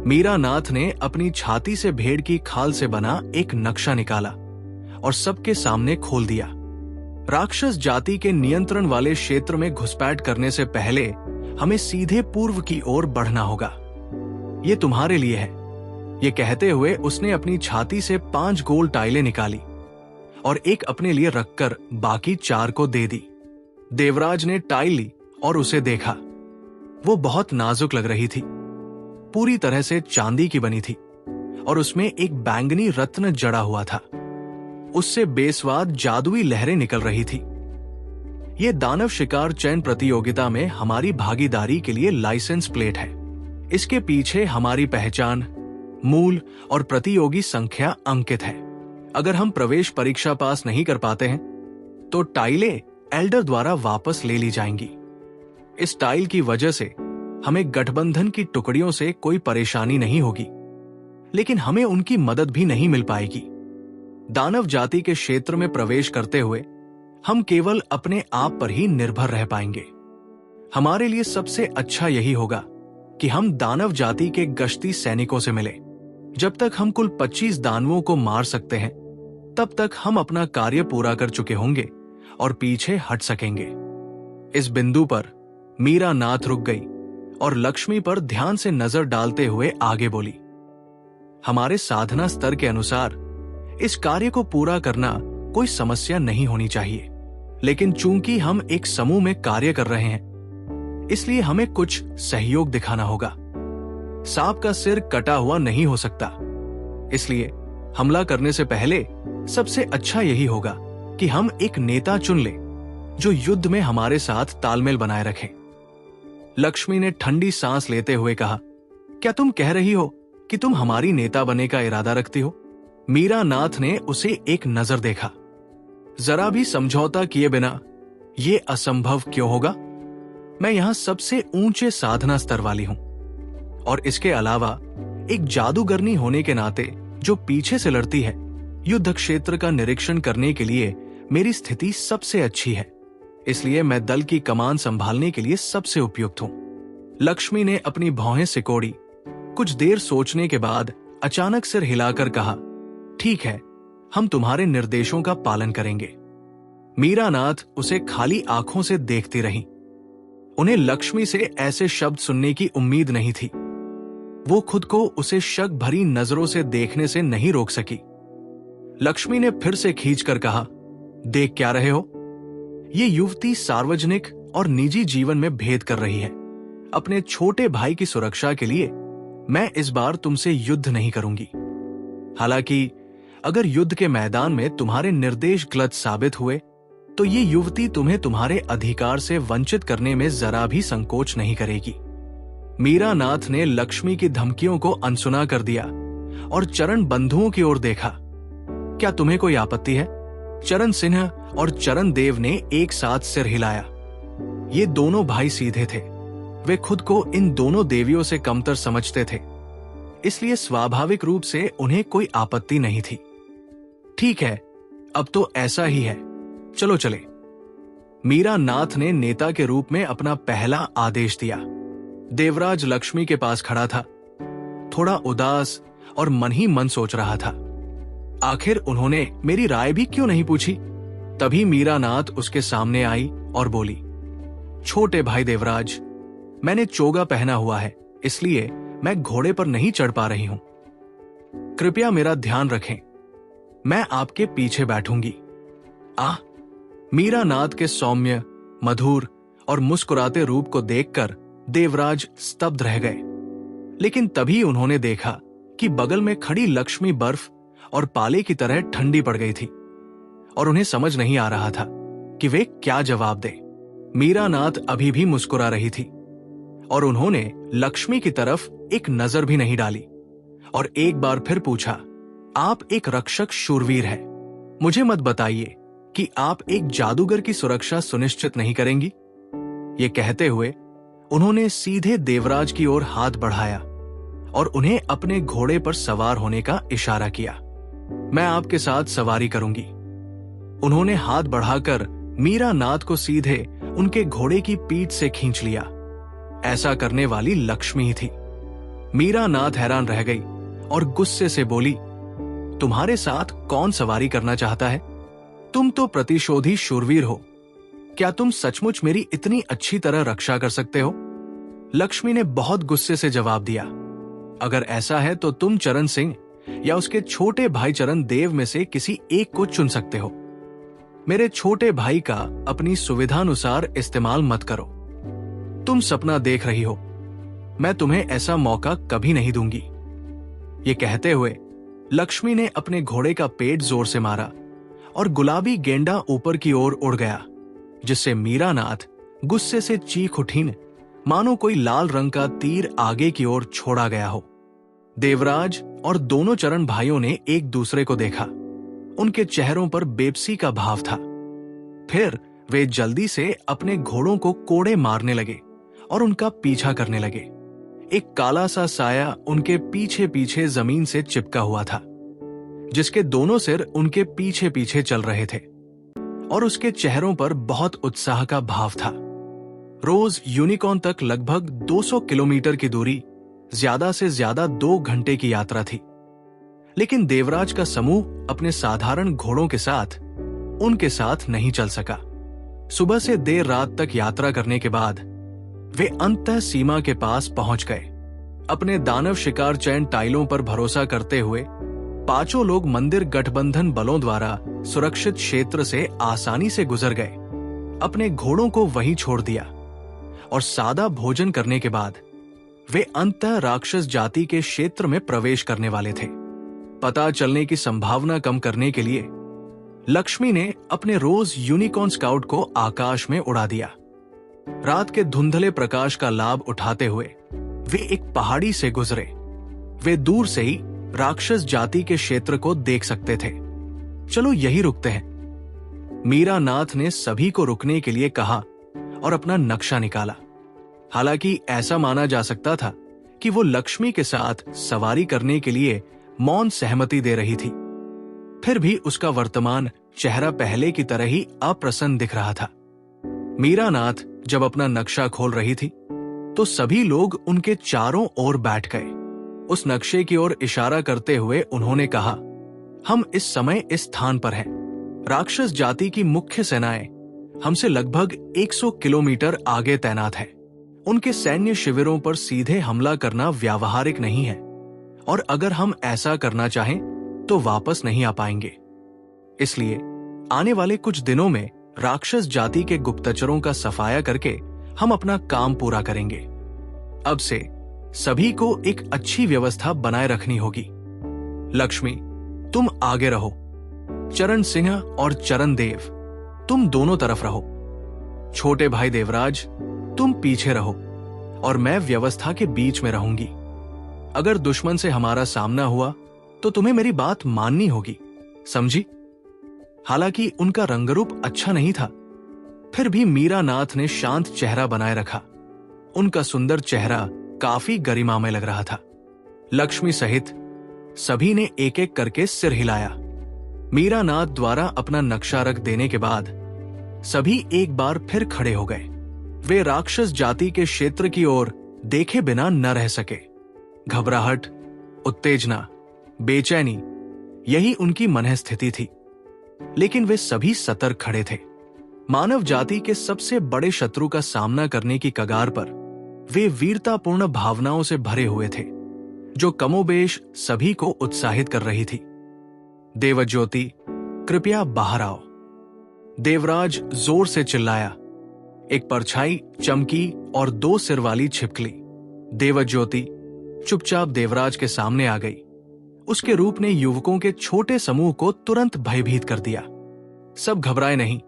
मीरा नाथ ने अपनी छाती से भेड़ की खाल से बना एक नक्शा निकाला और सबके सामने खोल दिया। राक्षस जाति के नियंत्रण वाले क्षेत्र में घुसपैठ करने से पहले हमें सीधे पूर्व की ओर बढ़ना होगा। ये तुम्हारे लिए है। ये कहते हुए उसने अपनी छाती से 5 गोल टाइलें निकाली और एक अपने लिए रखकर बाकी 4 को दे दी। देवराज ने टाइल ली और उसे देखा। वो बहुत नाजुक लग रही थी, पूरी तरह से चांदी की बनी थी और उसमें एक बैंगनी रत्न जड़ा हुआ था। उससे बेस्वाद जादुई लहरें निकल रही थी। यह दानव शिकार चयन प्रतियोगिता में हमारी भागीदारी के लिए लाइसेंस प्लेट है। इसके पीछे हमारी पहचान, मूल और प्रतियोगी संख्या अंकित है। अगर हम प्रवेश परीक्षा पास नहीं कर पाते हैं तो टाइलें एल्डर द्वारा वापस ले ली जाएंगी। इस टाइल की वजह से हमें गठबंधन की टुकड़ियों से कोई परेशानी नहीं होगी, लेकिन हमें उनकी मदद भी नहीं मिल पाएगी। दानव जाति के क्षेत्र में प्रवेश करते हुए हम केवल अपने आप पर ही निर्भर रह पाएंगे। हमारे लिए सबसे अच्छा यही होगा कि हम दानव जाति के गश्ती सैनिकों से मिलें। जब तक हम कुल 25 दानवों को मार सकते हैं, तब तक हम अपना कार्य पूरा कर चुके होंगे और पीछे हट सकेंगे। इस बिंदु पर मीरा नाथ रुक गई और लक्ष्मी पर ध्यान से नजर डालते हुए आगे बोली, हमारे साधना स्तर के अनुसार इस कार्य को पूरा करना कोई समस्या नहीं होनी चाहिए, लेकिन चूंकि हम एक समूह में कार्य कर रहे हैं, इसलिए हमें कुछ सहयोग दिखाना होगा। सांप का सिर कटा हुआ नहीं हो सकता, इसलिए हमला करने से पहले सबसे अच्छा यही होगा कि हम एक नेता चुन लें जो युद्ध में हमारे साथ तालमेल बनाए रखे। लक्ष्मी ने ठंडी सांस लेते हुए कहा, क्या तुम कह रही हो कि तुम हमारी नेता बनने का इरादा रखती हो? मीरा नाथ ने उसे एक नजर देखा। जरा भी समझौता किए बिना यह असंभव क्यों होगा? मैं यहां सबसे ऊंचे साधना स्तर वाली हूं और इसके अलावा एक जादूगरनी होने के नाते जो पीछे से लड़ती है, युद्ध क्षेत्र का निरीक्षण करने के लिए मेरी स्थिति सबसे अच्छी है, इसलिए मैं दल की कमान संभालने के लिए सबसे उपयुक्त हूं। लक्ष्मी ने अपनी भौहें सिकोड़ी। कुछ देर सोचने के बाद अचानक सिर हिलाकर कहा, ठीक है, हम तुम्हारे निर्देशों का पालन करेंगे। मीरा नाथ उसे खाली आंखों से देखती रही। उन्हें लक्ष्मी से ऐसे शब्द सुनने की उम्मीद नहीं थी। वो खुद को उसे शक भरी नजरों से देखने से नहीं रोक सकी। लक्ष्मी ने फिर से खींचकर कहा, देख क्या रहे हो? ये युवती सार्वजनिक और निजी जीवन में भेद कर रही है। अपने छोटे भाई की सुरक्षा के लिए मैं इस बार तुमसे युद्ध नहीं करूंगी। हालांकि अगर युद्ध के मैदान में तुम्हारे निर्देश गलत साबित हुए तो ये युवती तुम्हें तुम्हारे अधिकार से वंचित करने में जरा भी संकोच नहीं करेगी। मीरा नाथ ने लक्ष्मी की धमकियों को अनसुना कर दिया और चरण बंधुओं की ओर देखा। क्या तुम्हें कोई आपत्ति है? चरण सिंह और चरण देव ने एक साथ सिर हिलाया। ये दोनों भाई सीधे थे। वे खुद को इन दोनों देवियों से कमतर समझते थे, इसलिए स्वाभाविक रूप से उन्हें कोई आपत्ति नहीं थी। ठीक है, अब तो ऐसा ही है, चलो चले। मीरा नाथ ने नेता के रूप में अपना पहला आदेश दिया। देवराज लक्ष्मी के पास खड़ा था, थोड़ा उदास और मन ही मन सोच रहा था, आखिर उन्होंने मेरी राय भी क्यों नहीं पूछी। तभी मीरा नाथ उसके सामने आई और बोली, छोटे भाई देवराज, मैंने चोगा पहना हुआ है, इसलिए मैं घोड़े पर नहीं चढ़ पा रही हूं। कृपया मेरा ध्यान रखें, मैं आपके पीछे बैठूंगी। मीरा नाथ के सौम्य, मधुर और मुस्कुराते रूप को देखकर देवराज स्तब्ध रह गए। लेकिन तभी उन्होंने देखा कि बगल में खड़ी लक्ष्मी बर्फ और पाले की तरह ठंडी पड़ गई थी और उन्हें समझ नहीं आ रहा था कि वे क्या जवाब दें। मीरा नाथ अभी भी मुस्कुरा रही थी और उन्होंने लक्ष्मी की तरफ एक नजर भी नहीं डाली और एक बार फिर पूछा, आप एक रक्षक शूरवीर हैं, मुझे मत बताइए कि आप एक जादूगर की सुरक्षा सुनिश्चित नहीं करेंगी। ये कहते हुए उन्होंने सीधे देवराज की ओर हाथ बढ़ाया और उन्हें अपने घोड़े पर सवार होने का इशारा किया। मैं आपके साथ सवारी करूंगी। उन्होंने हाथ बढ़ाकर मीरा नाथ को सीधे उनके घोड़े की पीठ से खींच लिया। ऐसा करने वाली लक्ष्मी ही थी। मीरा नाथ हैरान रह गई और गुस्से से बोली, तुम्हारे साथ कौन सवारी करना चाहता है? तुम तो प्रतिशोधी शूरवीर हो। क्या तुम सचमुच मेरी इतनी अच्छी तरह रक्षा कर सकते हो? लक्ष्मी ने बहुत गुस्से से जवाब दिया, अगर ऐसा है तो तुम चरण सिंह या उसके छोटे भाई चरण देव में से किसी एक को चुन सकते हो। मेरे छोटे भाई का अपनी सुविधानुसार इस्तेमाल मत करो। तुम सपना देख रही हो, मैं तुम्हें ऐसा मौका कभी नहीं दूंगी। ये कहते हुए लक्ष्मी ने अपने घोड़े का पेट जोर से मारा और गुलाबी गेंडा ऊपर की ओर उड़ गया, जिससे मीरा नाथ गुस्से से चीख उठी, मानो कोई लाल रंग का तीर आगे की ओर छोड़ा गया हो। देवराज और दोनों चरण भाइयों ने एक दूसरे को देखा। उनके चेहरों पर बेबसी का भाव था। फिर वे जल्दी से अपने घोड़ों को कोड़े मारने लगे और उनका पीछा करने लगे। एक काला सा साया उनके पीछे पीछे जमीन से चिपका हुआ था, जिसके दोनों सिर उनके पीछे पीछे चल रहे थे और उसके चेहरों पर बहुत उत्साह का भाव था। रोज यूनिकॉर्न तक लगभग 200 किलोमीटर की दूरी, ज्यादा से ज्यादा 2 घंटे की यात्रा थी। लेकिन देवराज का समूह अपने साधारण घोड़ों के साथ उनके साथ नहीं चल सका। सुबह से देर रात तक यात्रा करने के बाद वे अंततः सीमा के पास पहुंच गए। अपने दानव शिकार चैन टाइलों पर भरोसा करते हुए पांचों लोग मंदिर गठबंधन बलों द्वारा सुरक्षित क्षेत्र से आसानी से गुजर गए। अपने घोड़ों को वहीं छोड़ दिया और सादा भोजन करने के बाद वे अंततः राक्षस जाति के क्षेत्र में प्रवेश करने वाले थे। पता चलने की संभावना कम करने के लिए लक्ष्मी ने अपने रोज यूनिकॉर्न स्काउट को आकाश में उड़ा दिया। रात के धुंधले प्रकाश का लाभ उठाते हुए वे एक पहाड़ी से गुजरे। वे दूर से ही राक्षस जाति के क्षेत्र को देख सकते थे। चलो यही रुकते हैं। मीरा नाथ ने सभी को रुकने के लिए कहा और अपना नक्शा निकाला। हालांकि ऐसा माना जा सकता था कि वो लक्ष्मी के साथ सवारी करने के लिए मौन सहमति दे रही थी, फिर भी उसका वर्तमान चेहरा पहले की तरह ही अप्रसन्न दिख रहा था। मीरा नाथ जब अपना नक्शा खोल रही थी तो सभी लोग उनके चारों ओर बैठ गए। उस नक्शे की ओर इशारा करते हुए उन्होंने कहा, हम इस समय इस स्थान पर हैं। राक्षस जाति की मुख्य सेनाएं हमसे लगभग 100 किलोमीटर आगे तैनात है। उनके सैन्य शिविरों पर सीधे हमला करना व्यावहारिक नहीं है और अगर हम ऐसा करना चाहें तो वापस नहीं आ पाएंगे। इसलिए आने वाले कुछ दिनों में राक्षस जाति के गुप्तचरों का सफाया करके हम अपना काम पूरा करेंगे। अब से सभी को एक अच्छी व्यवस्था बनाए रखनी होगी। लक्ष्मी, तुम आगे रहो। चरण सिंह और चरण देव, तुम दोनों तरफ रहो। छोटे भाई देवराज, तुम पीछे रहो और मैं व्यवस्था के बीच में रहूंगी। अगर दुश्मन से हमारा सामना हुआ तो तुम्हें मेरी बात माननी होगी, समझी? हालांकि उनका रंगरूप अच्छा नहीं था, फिर भी मीरा नाथ ने शांत चेहरा बनाए रखा। उनका सुंदर चेहरा काफी गरिमामय लग रहा था। लक्ष्मी सहित सभी ने एक एक करके सिर हिलाया। मीरा नाथ द्वारा अपना नक्शा रख देने के बाद सभी एक बार फिर खड़े हो गए। वे राक्षस जाति के क्षेत्र की ओर देखे बिना न रह सके। घबराहट, उत्तेजना, बेचैनी, यही उनकी मनःस्थिति थी। लेकिन वे सभी सतर्क खड़े थे। मानव जाति के सबसे बड़े शत्रु का सामना करने की कगार पर वे वीरतापूर्ण भावनाओं से भरे हुए थे, जो कमोबेश सभी को उत्साहित कर रही थी। देवज्योति, कृपया बाहर आओ। देवराज जोर से चिल्लाया। एक परछाई चमकी और 2 सिर वाली छिपकली देवज्योति चुपचाप देवराज के सामने आ गई। उसके रूप ने युवकों के छोटे समूह को तुरंत भयभीत कर दिया। सब घबराए नहीं,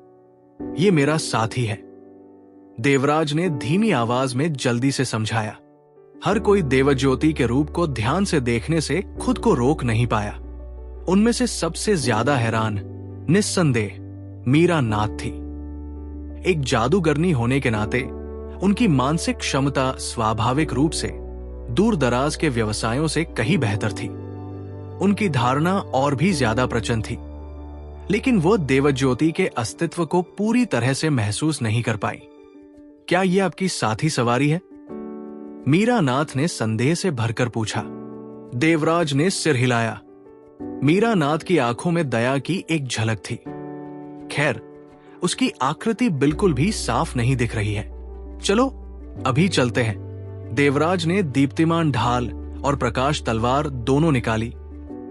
ये मेरा साथी है, देवराज ने धीमी आवाज में जल्दी से समझाया। हर कोई देवज्योति के रूप को ध्यान से देखने से खुद को रोक नहीं पाया। उनमें से सबसे ज्यादा हैरान निस्संदेह मीरा नाथ थी। एक जादूगरनी होने के नाते उनकी मानसिक क्षमता स्वाभाविक रूप से दूर दराज के व्यवसायों से कहीं बेहतर थी। उनकी धारणा और भी ज्यादा प्रचंड थी, लेकिन वो देवज्योति के अस्तित्व को पूरी तरह से महसूस नहीं कर पाई। क्या ये आपकी साथी सवारी है? मीरा नाथ ने संदेह से भरकर पूछा। देवराज ने सिर हिलाया। मीरा नाथ की आंखों में दया की एक झलक थी। खैर, उसकी आकृति बिल्कुल भी साफ नहीं दिख रही है। चलो अभी चलते हैं। देवराज ने दीप्तिमान ढाल और प्रकाश तलवार दोनों निकाली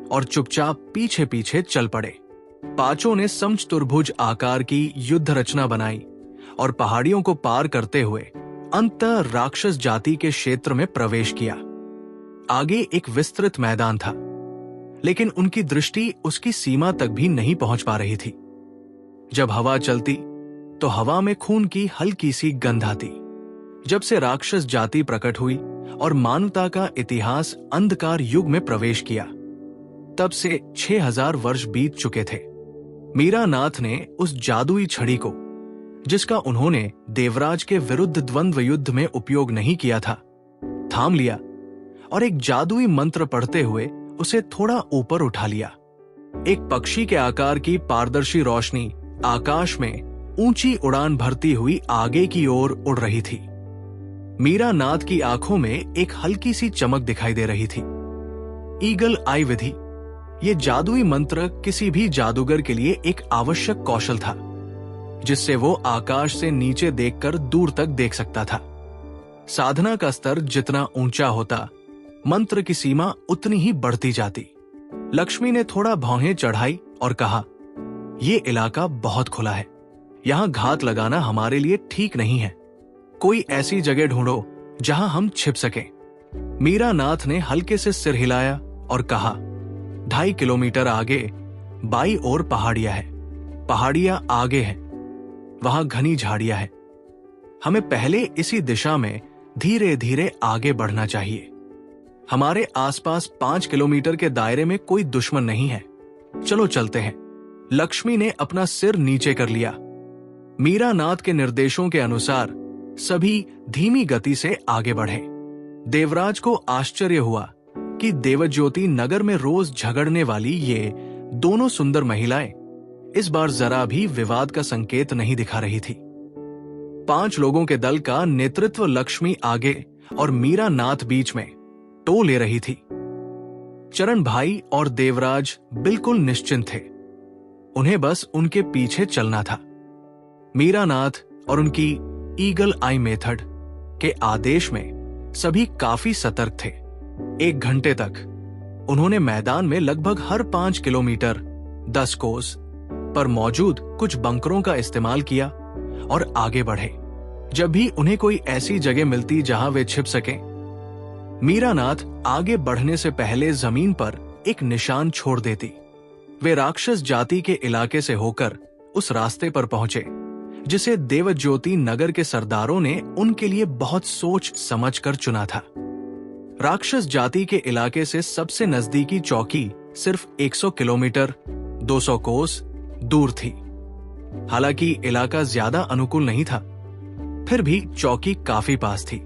और चुपचाप पीछे पीछे चल पड़े। पांचों ने समचतुर्भुज आकार की युद्ध रचना बनाई और पहाड़ियों को पार करते हुए अंततः राक्षस जाति के क्षेत्र में प्रवेश किया। आगे एक विस्तृत मैदान था, लेकिन उनकी दृष्टि उसकी सीमा तक भी नहीं पहुंच पा रही थी। जब हवा चलती तो हवा में खून की हल्की सी गंध आती। जब से राक्षस जाति प्रकट हुई और मानवता का इतिहास अंधकार युग में प्रवेश किया, तब से 6000 वर्ष बीत चुके थे। मीरा नाथ ने उस जादुई छड़ी को, जिसका उन्होंने देवराज के विरुद्ध द्वंद्व युद्ध में उपयोग नहीं किया था, थाम लिया और एक जादुई मंत्र पढ़ते हुए उसे थोड़ा ऊपर उठा लिया। एक पक्षी के आकार की पारदर्शी रोशनी आकाश में ऊंची उड़ान भरती हुई आगे की ओर उड़ रही थी। मीरा नाथ की आंखों में एक हल्की सी चमक दिखाई दे रही थी। ईगल आई विधि, ये जादुई मंत्र किसी भी जादूगर के लिए एक आवश्यक कौशल था, जिससे वो आकाश से नीचे देखकर दूर तक देख सकता था। साधना का स्तर जितना ऊंचा होता, मंत्र की सीमा उतनी ही बढ़ती जाती। लक्ष्मी ने थोड़ा भौहें चढ़ाई और कहा, यह इलाका बहुत खुला है, यहां घात लगाना हमारे लिए ठीक नहीं है। कोई ऐसी जगह ढूंढो जहां हम छिप सकें। मीरा नाथ ने हल्के से सिर हिलाया और कहा, 2.5 किलोमीटर आगे बाई ओर पहाड़ियां है, पहाड़ियां आगे हैं, वहां घनी झाड़ियां है। हमें पहले इसी दिशा में धीरे धीरे आगे बढ़ना चाहिए। हमारे आसपास 5 किलोमीटर के दायरे में कोई दुश्मन नहीं है, चलो चलते हैं। लक्ष्मी ने अपना सिर नीचे कर लिया। मीरा नाथ के निर्देशों के अनुसार सभी धीमी गति से आगे बढ़े। देवराज को आश्चर्य हुआ कि देवज्योति नगर में रोज झगड़ने वाली ये दोनों सुंदर महिलाएं इस बार जरा भी विवाद का संकेत नहीं दिखा रही थी। 5 लोगों के दल का नेतृत्व लक्ष्मी आगे और मीरा नाथ बीच में टो ले रही थी। चरण भाई और देवराज बिल्कुल निश्चिंत थे, उन्हें बस उनके पीछे चलना था। मीरा नाथ और उनकी ईगल आई मेथड के आदेश में सभी काफी सतर्क थे। 1 घंटे तक उन्होंने मैदान में लगभग हर 5 किलोमीटर 10 कोस पर मौजूद कुछ बंकरों का इस्तेमाल किया और आगे बढ़े। जब भी उन्हें कोई ऐसी जगह मिलती जहां वे छिप सकें, मीरा नाथ आगे बढ़ने से पहले जमीन पर एक निशान छोड़ देती। वे राक्षस जाति के इलाके से होकर उस रास्ते पर पहुंचे जिसे देवज्योति नगर के सरदारों ने उनके लिए बहुत सोच समझ कर चुना था। राक्षस जाति के इलाके से सबसे नजदीकी चौकी सिर्फ 100 किलोमीटर 200 कोस दूर थी। हालांकि इलाका ज्यादा अनुकूल नहीं था, फिर भी चौकी काफी पास थी,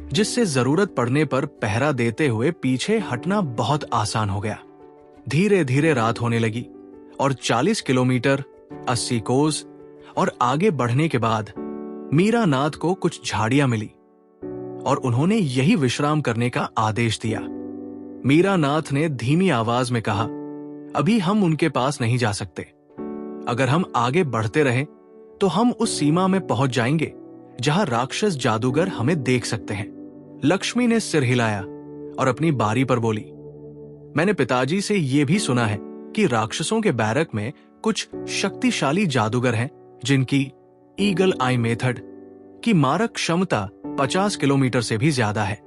जिससे जरूरत पड़ने पर पहरा देते हुए पीछे हटना बहुत आसान हो गया। धीरे धीरे रात होने लगी और 40 किलोमीटर 80 कोस और आगे बढ़ने के बाद मीरा नाथ को कुछ झाड़ियां मिली और उन्होंने यही विश्राम करने का आदेश दिया। मीरा नाथ ने धीमी आवाज में कहा, अभी हम उनके पास नहीं जा सकते। अगर हम आगे बढ़ते रहें तो हम उस सीमा में पहुंच जाएंगे जहां राक्षस जादूगर हमें देख सकते हैं। लक्ष्मी ने सिर हिलाया और अपनी बारी पर बोली, मैंने पिताजी से यह भी सुना है कि राक्षसों के बैरक में कुछ शक्तिशाली जादूगर हैं जिनकी ईगल आई मेथड की मारक क्षमता 50 किलोमीटर से भी ज्यादा है।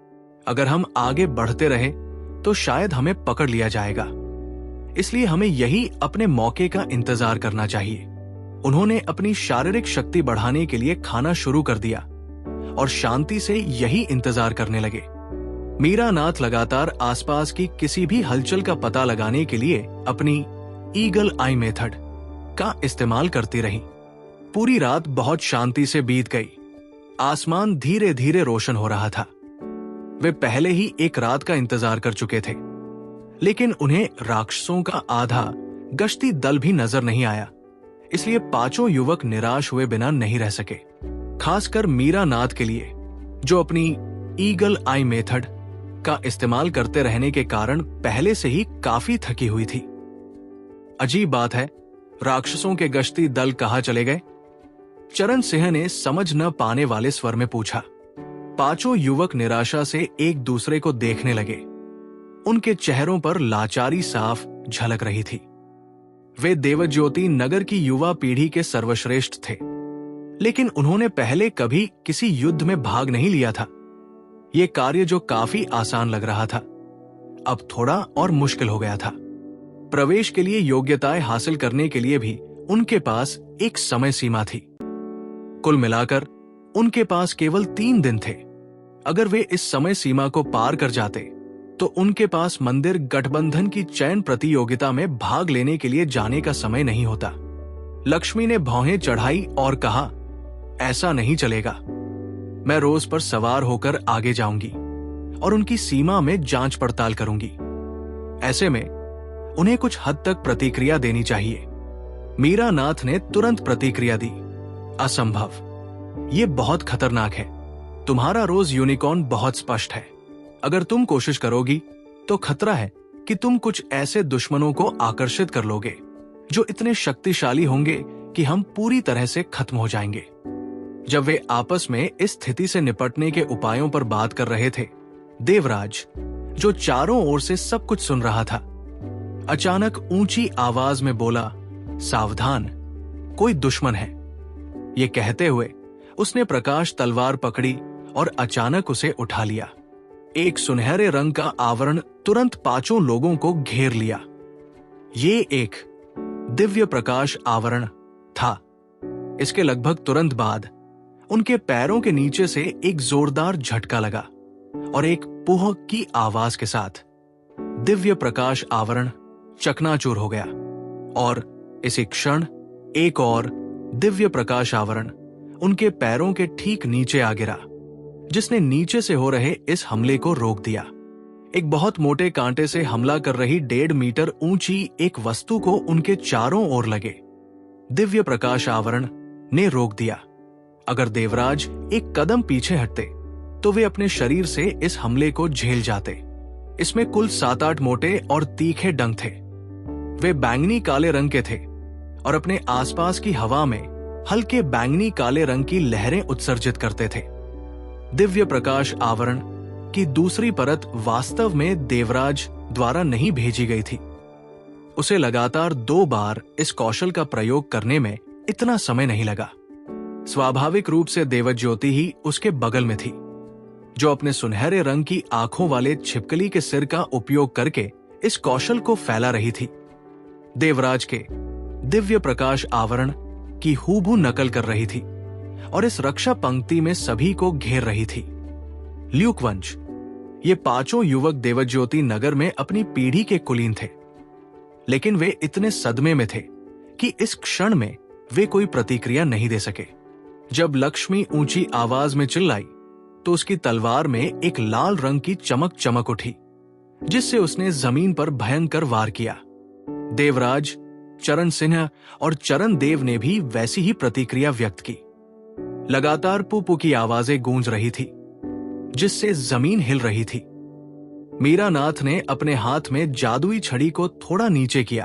अगर हम आगे बढ़ते रहे तो शायद हमें पकड़ लिया जाएगा, इसलिए हमें यही अपने मौके का इंतजार करना चाहिए। उन्होंने अपनी शारीरिक शक्ति बढ़ाने के लिए खाना शुरू कर दिया और शांति से यही इंतजार करने लगे। मीरा नाथ लगातार आसपास की किसी भी हलचल का पता लगाने के लिए अपनी ईगल आई मेथड का इस्तेमाल करती रही। पूरी रात बहुत शांति से बीत गई। आसमान धीरे धीरे रोशन हो रहा था। वे पहले ही एक रात का इंतजार कर चुके थे, लेकिन उन्हें राक्षसों का आधा गश्ती दल भी नजर नहीं आया, इसलिए 5 युवक निराश हुए बिना नहीं रह सके। खासकर मीरा नाथ के लिए, जो अपनी ईगल आई मेथड का इस्तेमाल करते रहने के कारण पहले से ही काफी थकी हुई थी। अजीब बात है, राक्षसों के गश्ती दल कहां चले गए? चरण सिंह ने समझ न पाने वाले स्वर में पूछा। 5 युवक निराशा से एक दूसरे को देखने लगे। उनके चेहरों पर लाचारी साफ झलक रही थी। वे देवज्योति नगर की युवा पीढ़ी के सर्वश्रेष्ठ थे, लेकिन उन्होंने पहले कभी किसी युद्ध में भाग नहीं लिया था। यह कार्य जो काफी आसान लग रहा था, अब थोड़ा और मुश्किल हो गया था। प्रवेश के लिए योग्यताएं हासिल करने के लिए भी उनके पास एक समय सीमा थी। कुल मिलाकर उनके पास केवल 3 दिन थे। अगर वे इस समय सीमा को पार कर जाते तो उनके पास मंदिर गठबंधन की चयन प्रतियोगिता में भाग लेने के लिए जाने का समय नहीं होता। लक्ष्मी ने भौहें चढ़ाई और कहा, ऐसा नहीं चलेगा। मैं रोज पर सवार होकर आगे जाऊंगी और उनकी सीमा में जांच पड़ताल करूंगी। ऐसे में उन्हें कुछ हद तक प्रतिक्रिया देनी चाहिए। मीरा नाथ ने तुरंत प्रतिक्रिया दी, असंभव, ये बहुत खतरनाक है। तुम्हारा रोज यूनिकॉर्न बहुत स्पष्ट है। अगर तुम कोशिश करोगी तो खतरा है कि तुम कुछ ऐसे दुश्मनों को आकर्षित कर लोगे जो इतने शक्तिशाली होंगे कि हम पूरी तरह से खत्म हो जाएंगे। जब वे आपस में इस स्थिति से निपटने के उपायों पर बात कर रहे थे, देवराज, जो चारों ओर से सब कुछ सुन रहा था, अचानक ऊंची आवाज में बोला, सावधान, कोई दुश्मन है। ये कहते हुए उसने प्रकाश तलवार पकड़ी और अचानक उसे उठा लिया। एक सुनहरे रंग का आवरण तुरंत पांचों लोगों को घेर लिया। ये एक दिव्य प्रकाश आवरण था। इसके लगभग तुरंत बाद उनके पैरों के नीचे से एक जोरदार झटका लगा और एक पुह की आवाज के साथ दिव्य प्रकाश आवरण चकनाचूर हो गया और इसी क्षण एक और दिव्य प्रकाश आवरण उनके पैरों के ठीक नीचे आ गिरा, जिसने नीचे से हो रहे इस हमले को रोक दिया। एक बहुत मोटे कांटे से हमला कर रही 1.5 मीटर ऊंची एक वस्तु को उनके चारों ओर लगे दिव्य प्रकाश आवरण ने रोक दिया। अगर देवराज एक कदम पीछे हटते तो वे अपने शरीर से इस हमले को झेल जाते। इसमें कुल 7-8 मोटे और तीखे डंक थे। वे बैंगनी काले रंग के थे और अपने आसपास की हवा में हल्के बैंगनी काले रंग की लहरें उत्सर्जित करते थे। दिव्य प्रकाश आवरण की दूसरी परत वास्तव में देवराज द्वारा नहीं भेजी गई थी। उसे लगातार 2 बार इस कौशल का प्रयोग करने में इतना समय नहीं लगा। स्वाभाविक रूप से देवज्योति ही उसके बगल में थी, जो अपने सुनहरे रंग की आंखों वाले छिपकली के सिर का उपयोग करके इस कौशल को फैला रही थी। देवराज के दिव्य प्रकाश आवरण की हूबहू नकल कर रही थी और इस रक्षा पंक्ति में सभी को घेर रही थी। ल्यूक वंश, ये पांचों युवक देवज्योति नगर में अपनी पीढ़ी के कुलीन थे, लेकिन वे इतने सदमे में थे कि इस क्षण में वे कोई प्रतिक्रिया नहीं दे सके। जब लक्ष्मी ऊंची आवाज में चिल्लाई तो उसकी तलवार में एक लाल रंग की चमक चमक उठी, जिससे उसने जमीन पर भयंकर वार किया। देवराज, चरण सिंह और चरण देव ने भी वैसी ही प्रतिक्रिया व्यक्त की। लगातार पुपु की आवाजें गूंज रही थी, जिससे जमीन हिल रही थी। मीरा नाथ ने अपने हाथ में जादुई छड़ी को थोड़ा नीचे किया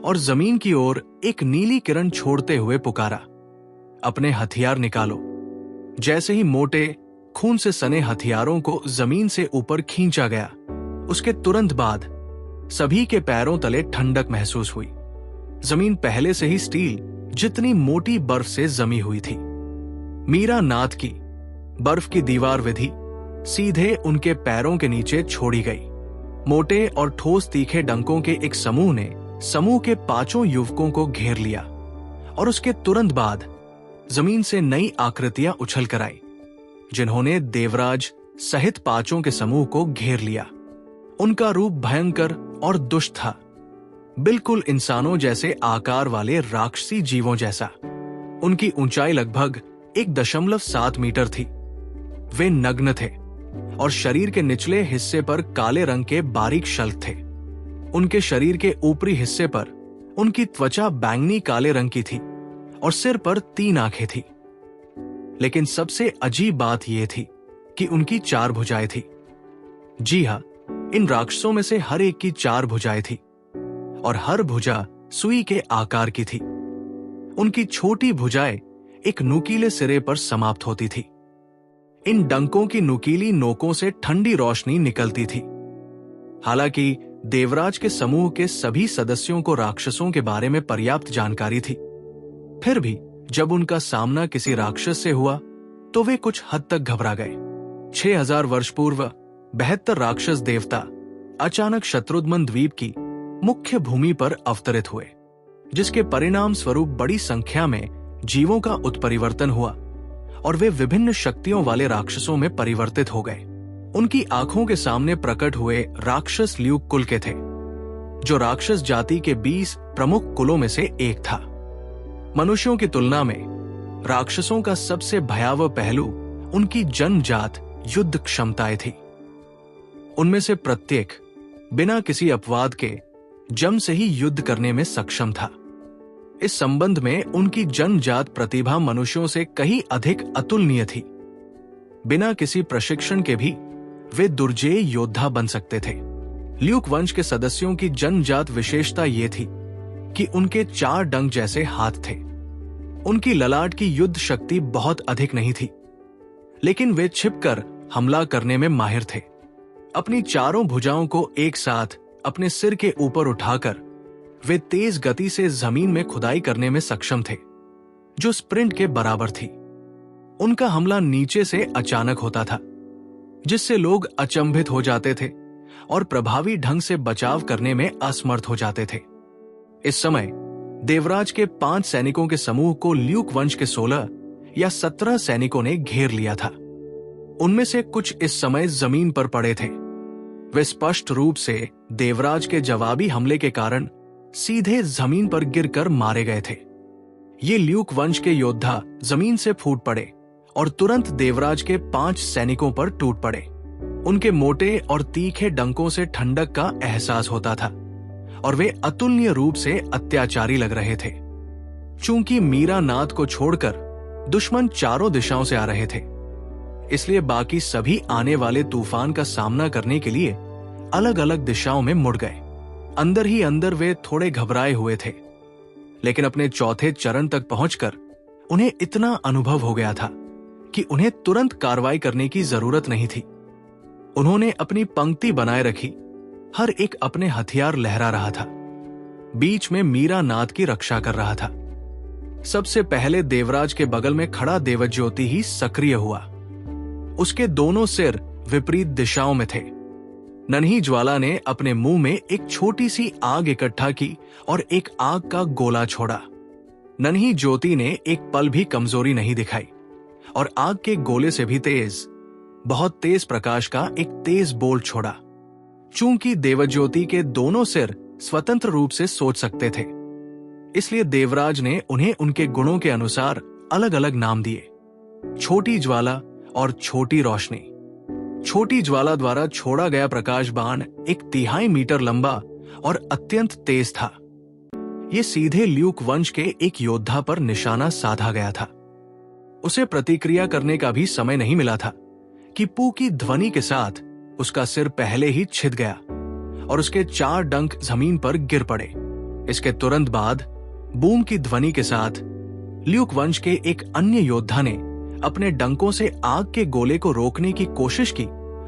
और जमीन की ओर एक नीली किरण छोड़ते हुए पुकारा, अपने हथियार निकालो। जैसे ही मोटे खून से सने हथियारों को जमीन से ऊपर खींचा गया, उसके तुरंत बाद सभी के पैरों तले ठंडक महसूस हुई। जमीन पहले से ही स्टील जितनी मोटी बर्फ से जमी हुई थी। मीरा नाथ की बर्फ की दीवार विधि सीधे उनके पैरों के नीचे छोड़ी गई। मोटे और ठोस तीखे डंकों के एक समूह ने समूह के पांचों युवकों को घेर लिया और उसके तुरंत बाद जमीन से नई आकृतियां उछल कर आई, जिन्होंने देवराज सहित पांचों के समूह को घेर लिया। उनका रूप भयंकर और दुष्ट था, बिल्कुल इंसानों जैसे आकार वाले राक्षसी जीवों जैसा। उनकी ऊंचाई लगभग 1.7 मीटर थी। वे नग्न थे और शरीर के निचले हिस्से पर काले रंग के बारीक शल्क थे। उनके शरीर के ऊपरी हिस्से पर उनकी त्वचा बैंगनी काले रंग की थी और सिर पर 3 आंखें थी। लेकिन सबसे अजीब बात यह थी कि उनकी 4 भुजाएं थी। जी हां, इन राक्षसों में से हर एक की 4 भुजाएं थी और हर भुजा सुई के आकार की थी। उनकी छोटी भुजाएं एक नुकीले सिरे पर समाप्त होती थी। इन डंकों की नुकीली नोकों से ठंडी रोशनी निकलती थी। हालांकि देवराज के समूह के सभी सदस्यों को राक्षसों के बारे में पर्याप्त जानकारी थी, फिर भी जब उनका सामना किसी राक्षस से हुआ तो वे कुछ हद तक घबरा गए। 6000 वर्ष पूर्व 72 राक्षस देवता अचानक शत्रुध्मन द्वीप की मुख्य भूमि पर अवतरित हुए, जिसके परिणाम स्वरूप बड़ी संख्या में जीवों का उत्परिवर्तन हुआ और वे विभिन्न शक्तियों वाले राक्षसों में परिवर्तित हो गए। उनकी आंखों के सामने प्रकट हुए राक्षस ल्यूक कुल के थे, जो राक्षस जाति के 20 प्रमुख कुलों में से एक था। मनुष्यों की तुलना में राक्षसों का सबसे भयावह पहलू उनकी जन्मजात युद्ध क्षमताएं थी। उनमें से प्रत्येक बिना किसी अपवाद के जन्म से ही युद्ध करने में सक्षम था। इस संबंध में उनकी जन्मजात प्रतिभा मनुष्यों से कहीं अधिक अतुलनीय थी। बिना किसी प्रशिक्षण के भी वे दुर्जेय योद्धा बन सकते थे। ल्यूक वंश के सदस्यों की जन्मजात विशेषता ये थी कि उनके 4 डंक जैसे हाथ थे। उनकी ललाट की युद्ध शक्ति बहुत अधिक नहीं थी, लेकिन वे छिपकर हमला करने में माहिर थे। अपनी चारों भुजाओं को एक साथ अपने सिर के ऊपर उठाकर वे तेज गति से जमीन में खुदाई करने में सक्षम थे, जो स्प्रिंट के बराबर थी। उनका हमला नीचे से अचानक होता था, जिससे लोग अचंभित हो जाते थे और प्रभावी ढंग से बचाव करने में असमर्थ हो जाते थे। इस समय देवराज के 5 सैनिकों के समूह को ल्यूक वंश के 16 या 17 सैनिकों ने घेर लिया था। उनमें से कुछ इस समय जमीन पर पड़े थे। वे स्पष्ट रूप से देवराज के जवाबी हमले के कारण सीधे जमीन पर गिरकर मारे गए थे। ये ल्यूक वंश के योद्धा जमीन से फूट पड़े और तुरंत देवराज के 5 सैनिकों पर टूट पड़े। उनके मोटे और तीखे डंकों से ठंडक का एहसास होता था और वे अतुलनीय रूप से अत्याचारी लग रहे थे। चूंकि मीरा नाद को छोड़कर दुश्मन चारों दिशाओं से आ रहे थे, इसलिए बाकी सभी आने वाले तूफान का सामना करने के लिए अलग अलग दिशाओं में मुड़ गए। अंदर ही अंदर वे थोड़े घबराए हुए थे, लेकिन अपने चौथे चरण तक पहुंचकर उन्हें इतना अनुभव हो गया था कि उन्हें तुरंत कार्रवाई करने की जरूरत नहीं थी। उन्होंने अपनी पंक्ति बनाए रखी, हर एक अपने हथियार लहरा रहा था। बीच में मीरा नाद की रक्षा कर रहा था। सबसे पहले देवराज के बगल में खड़ा देवज्योति ही सक्रिय हुआ। उसके दोनों सिर विपरीत दिशाओं में थे। नन्ही ज्वाला ने अपने मुंह में एक छोटी सी आग इकट्ठा की और एक आग का गोला छोड़ा। नन्ही ज्योति ने एक पल भी कमजोरी नहीं दिखाई और आग के गोले से भी तेज, बहुत तेज प्रकाश का एक तेज बोल्ट छोड़ा। चूंकि देवज्योति के दोनों सिर स्वतंत्र रूप से सोच सकते थे, इसलिए देवराज ने उन्हें उनके गुणों के अनुसार अलग अलग नाम दिए, छोटी ज्वाला और छोटी रोशनी। छोटी ज्वाला द्वारा छोड़ा गया प्रकाश बाण 1/3 मीटर लंबा और अत्यंत तेज था। यह सीधे ल्यूक वंश के एक योद्धा पर निशाना साधा गया था। उसे प्रतिक्रिया करने का भी समय नहीं मिला था कि पू की ध्वनि के साथ उसका सिर पहले ही छिद गया और उसके 4 डंक जमीन पर गिर पड़े। इसके तुरंत बाद बूम की ध्वनि के साथ ल्यूक वंश के एक अन्य योद्धा ने अपने डंकों से आग के गोले को रोकने की कोशिश की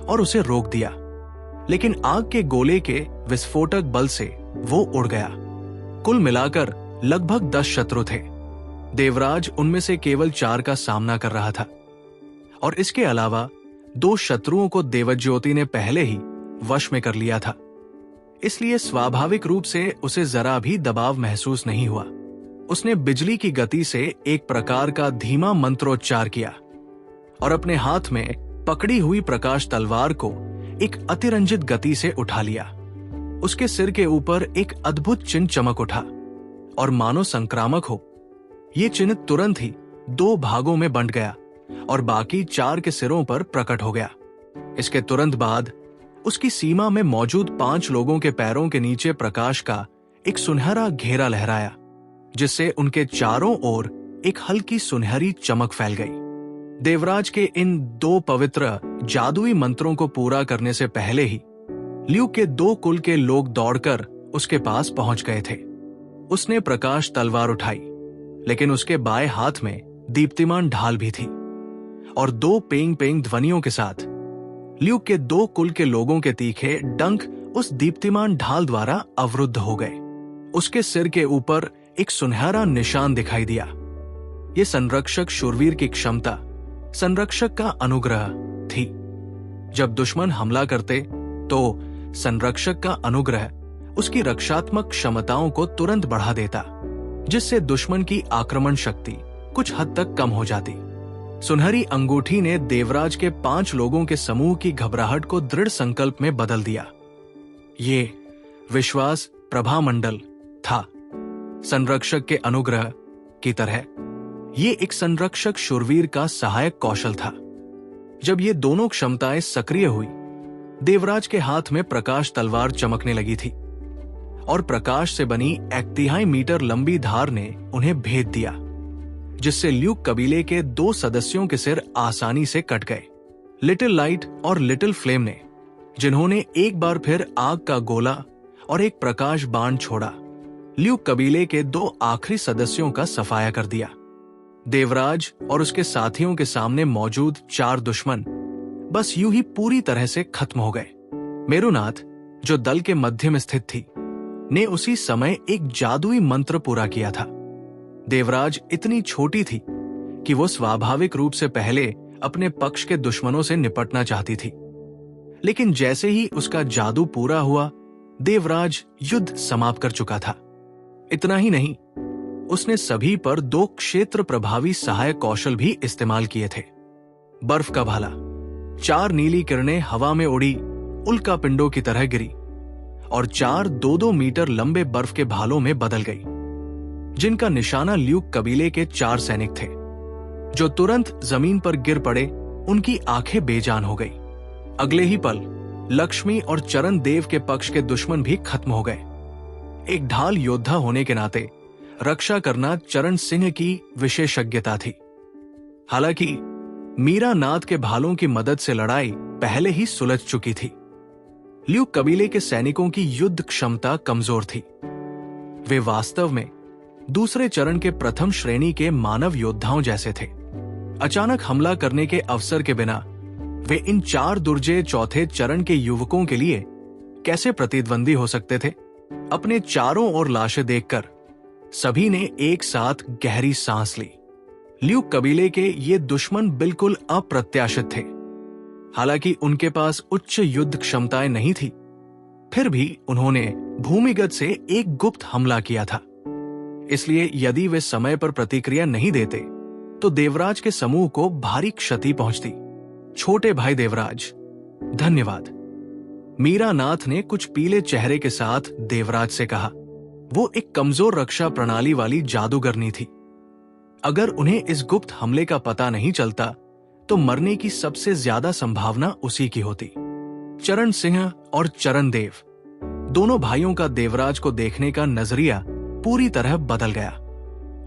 और उसे रोक दिया, लेकिन आग के गोले के विस्फोटक बल से वो उड़ गया। कुल मिलाकर लगभग 10 शत्रु थे। देवराज उनमें से केवल 4 का सामना कर रहा था और इसके अलावा 2 शत्रुओं को देवज्योति ने पहले ही वश में कर लिया था, इसलिए स्वाभाविक रूप से उसे जरा भी दबाव महसूस नहीं हुआ। उसने बिजली की गति से एक प्रकार का धीमा मंत्रोच्चार किया और अपने हाथ में पकड़ी हुई प्रकाश तलवार को एक अतिरंजित गति से उठा लिया। उसके सिर के ऊपर एक अद्भुत चिन्ह चमक उठा और मानो संक्रामक हो, ये चिन्ह तुरंत ही 2 भागों में बंट गया और बाकी 4 के सिरों पर प्रकट हो गया। इसके तुरंत बाद उसकी सीमा में मौजूद 5 लोगों के पैरों के नीचे प्रकाश का एक सुनहरा घेरा लहराया, जिससे उनके चारों ओर एक हल्की सुनहरी चमक फैल गई। देवराज के इन 2 पवित्र जादुई मंत्रों को पूरा करने से पहले ही ल्यूक के 2 कुल के लोग दौड़कर उसके पास पहुंच गए थे। उसने प्रकाश तलवार उठाई, लेकिन उसके बाएं हाथ में दीप्तिमान ढाल भी थी और 2 पेंग पेंग ध्वनियों के साथ ल्यूक के 2 कुल के लोगों के तीखे डंक उस दीप्तिमान ढाल द्वारा अवरुद्ध हो गए। उसके सिर के ऊपर एक सुनहरा निशान दिखाई दिया। यह संरक्षक शूरवीर की क्षमता, संरक्षक का अनुग्रह थी। जब दुश्मन हमला करते तो संरक्षक का अनुग्रह उसकी रक्षात्मक क्षमताओं को तुरंत बढ़ा देता, जिससे दुश्मन की आक्रमण शक्ति कुछ हद तक कम हो जाती। सुनहरी अंगूठी ने देवराज के 5 लोगों के समूह की घबराहट को दृढ़ संकल्प में बदल दिया। ये विश्वास प्रभामंडल था। संरक्षक के अनुग्रह की तरह ये एक संरक्षक शूरवीर का सहायक कौशल था। जब ये दोनों क्षमताएं सक्रिय हुई, देवराज के हाथ में प्रकाश तलवार चमकने लगी थी और प्रकाश से बनी 1/3 मीटर लंबी धार ने उन्हें भेद दिया, जिससे ल्यूक कबीले के 2 सदस्यों के सिर आसानी से कट गए। लिटिल लाइट और लिटिल फ्लेम ने, जिन्होंने एक बार फिर आग का गोला और एक प्रकाश बाण छोड़ा, ल्यूक कबीले के 2 आखिरी सदस्यों का सफाया कर दिया। देवराज और उसके साथियों के सामने मौजूद 4 दुश्मन बस यूं ही पूरी तरह से खत्म हो गए। मेरुनाथ, जो दल के मध्य में स्थित थी, ने उसी समय एक जादुई मंत्र पूरा किया था। देवराज इतनी छोटी थी कि वो स्वाभाविक रूप से पहले अपने पक्ष के दुश्मनों से निपटना चाहती थी, लेकिन जैसे ही उसका जादू पूरा हुआ, देवराज युद्ध समाप्त कर चुका था। इतना ही नहीं, उसने सभी पर 2 क्षेत्र प्रभावी सहायक कौशल भी इस्तेमाल किए थे। बर्फ का भाला, 4 नीली किरणें हवा में उड़ी उल्का पिंडों की तरह गिरी और 4 2-2 मीटर लंबे बर्फ के भालों में बदल गई, जिनका निशाना ल्यूक कबीले के 4 सैनिक थे। जो तुरंत जमीन पर गिर पड़े, उनकी आंखें बेजान हो गई। अगले ही पल लक्ष्मी और चरण देव के पक्ष के दुश्मन भी खत्म हो गए। एक ढाल योद्धा होने के नाते रक्षा करना चरण सिंह की विशेषज्ञता थी। हालांकि मीरा नाथ के भालों की मदद से लड़ाई पहले ही सुलझ चुकी थी। ल्यूक कबीले के सैनिकों की युद्ध क्षमता कमजोर थी। वे वास्तव में दूसरे चरण के प्रथम श्रेणी के मानव योद्धाओं जैसे थे। अचानक हमला करने के अवसर के बिना वे इन 4 दुर्जय चौथे चरण के युवकों के लिए कैसे प्रतिद्वंदी हो सकते थे? अपने चारों ओर लाशें देखकर सभी ने एक साथ गहरी सांस ली। ल्यूक कबीले के ये दुश्मन बिल्कुल अप्रत्याशित थे। हालांकि उनके पास उच्च युद्ध क्षमताएं नहीं थी, फिर भी उन्होंने भूमिगत से एक गुप्त हमला किया था। इसलिए यदि वे समय पर प्रतिक्रिया नहीं देते तो देवराज के समूह को भारी क्षति पहुंचती। छोटे भाई देवराज, धन्यवाद। मीरा नाथ ने कुछ पीले चेहरे के साथ देवराज से कहा। वो एक कमजोर रक्षा प्रणाली वाली जादूगरनी थी। अगर उन्हें इस गुप्त हमले का पता नहीं चलता तो मरने की सबसे ज्यादा संभावना उसी की होती। चरण सिंह और चरण देव, दोनों भाइयों का देवराज को देखने का नजरिया पूरी तरह बदल गया।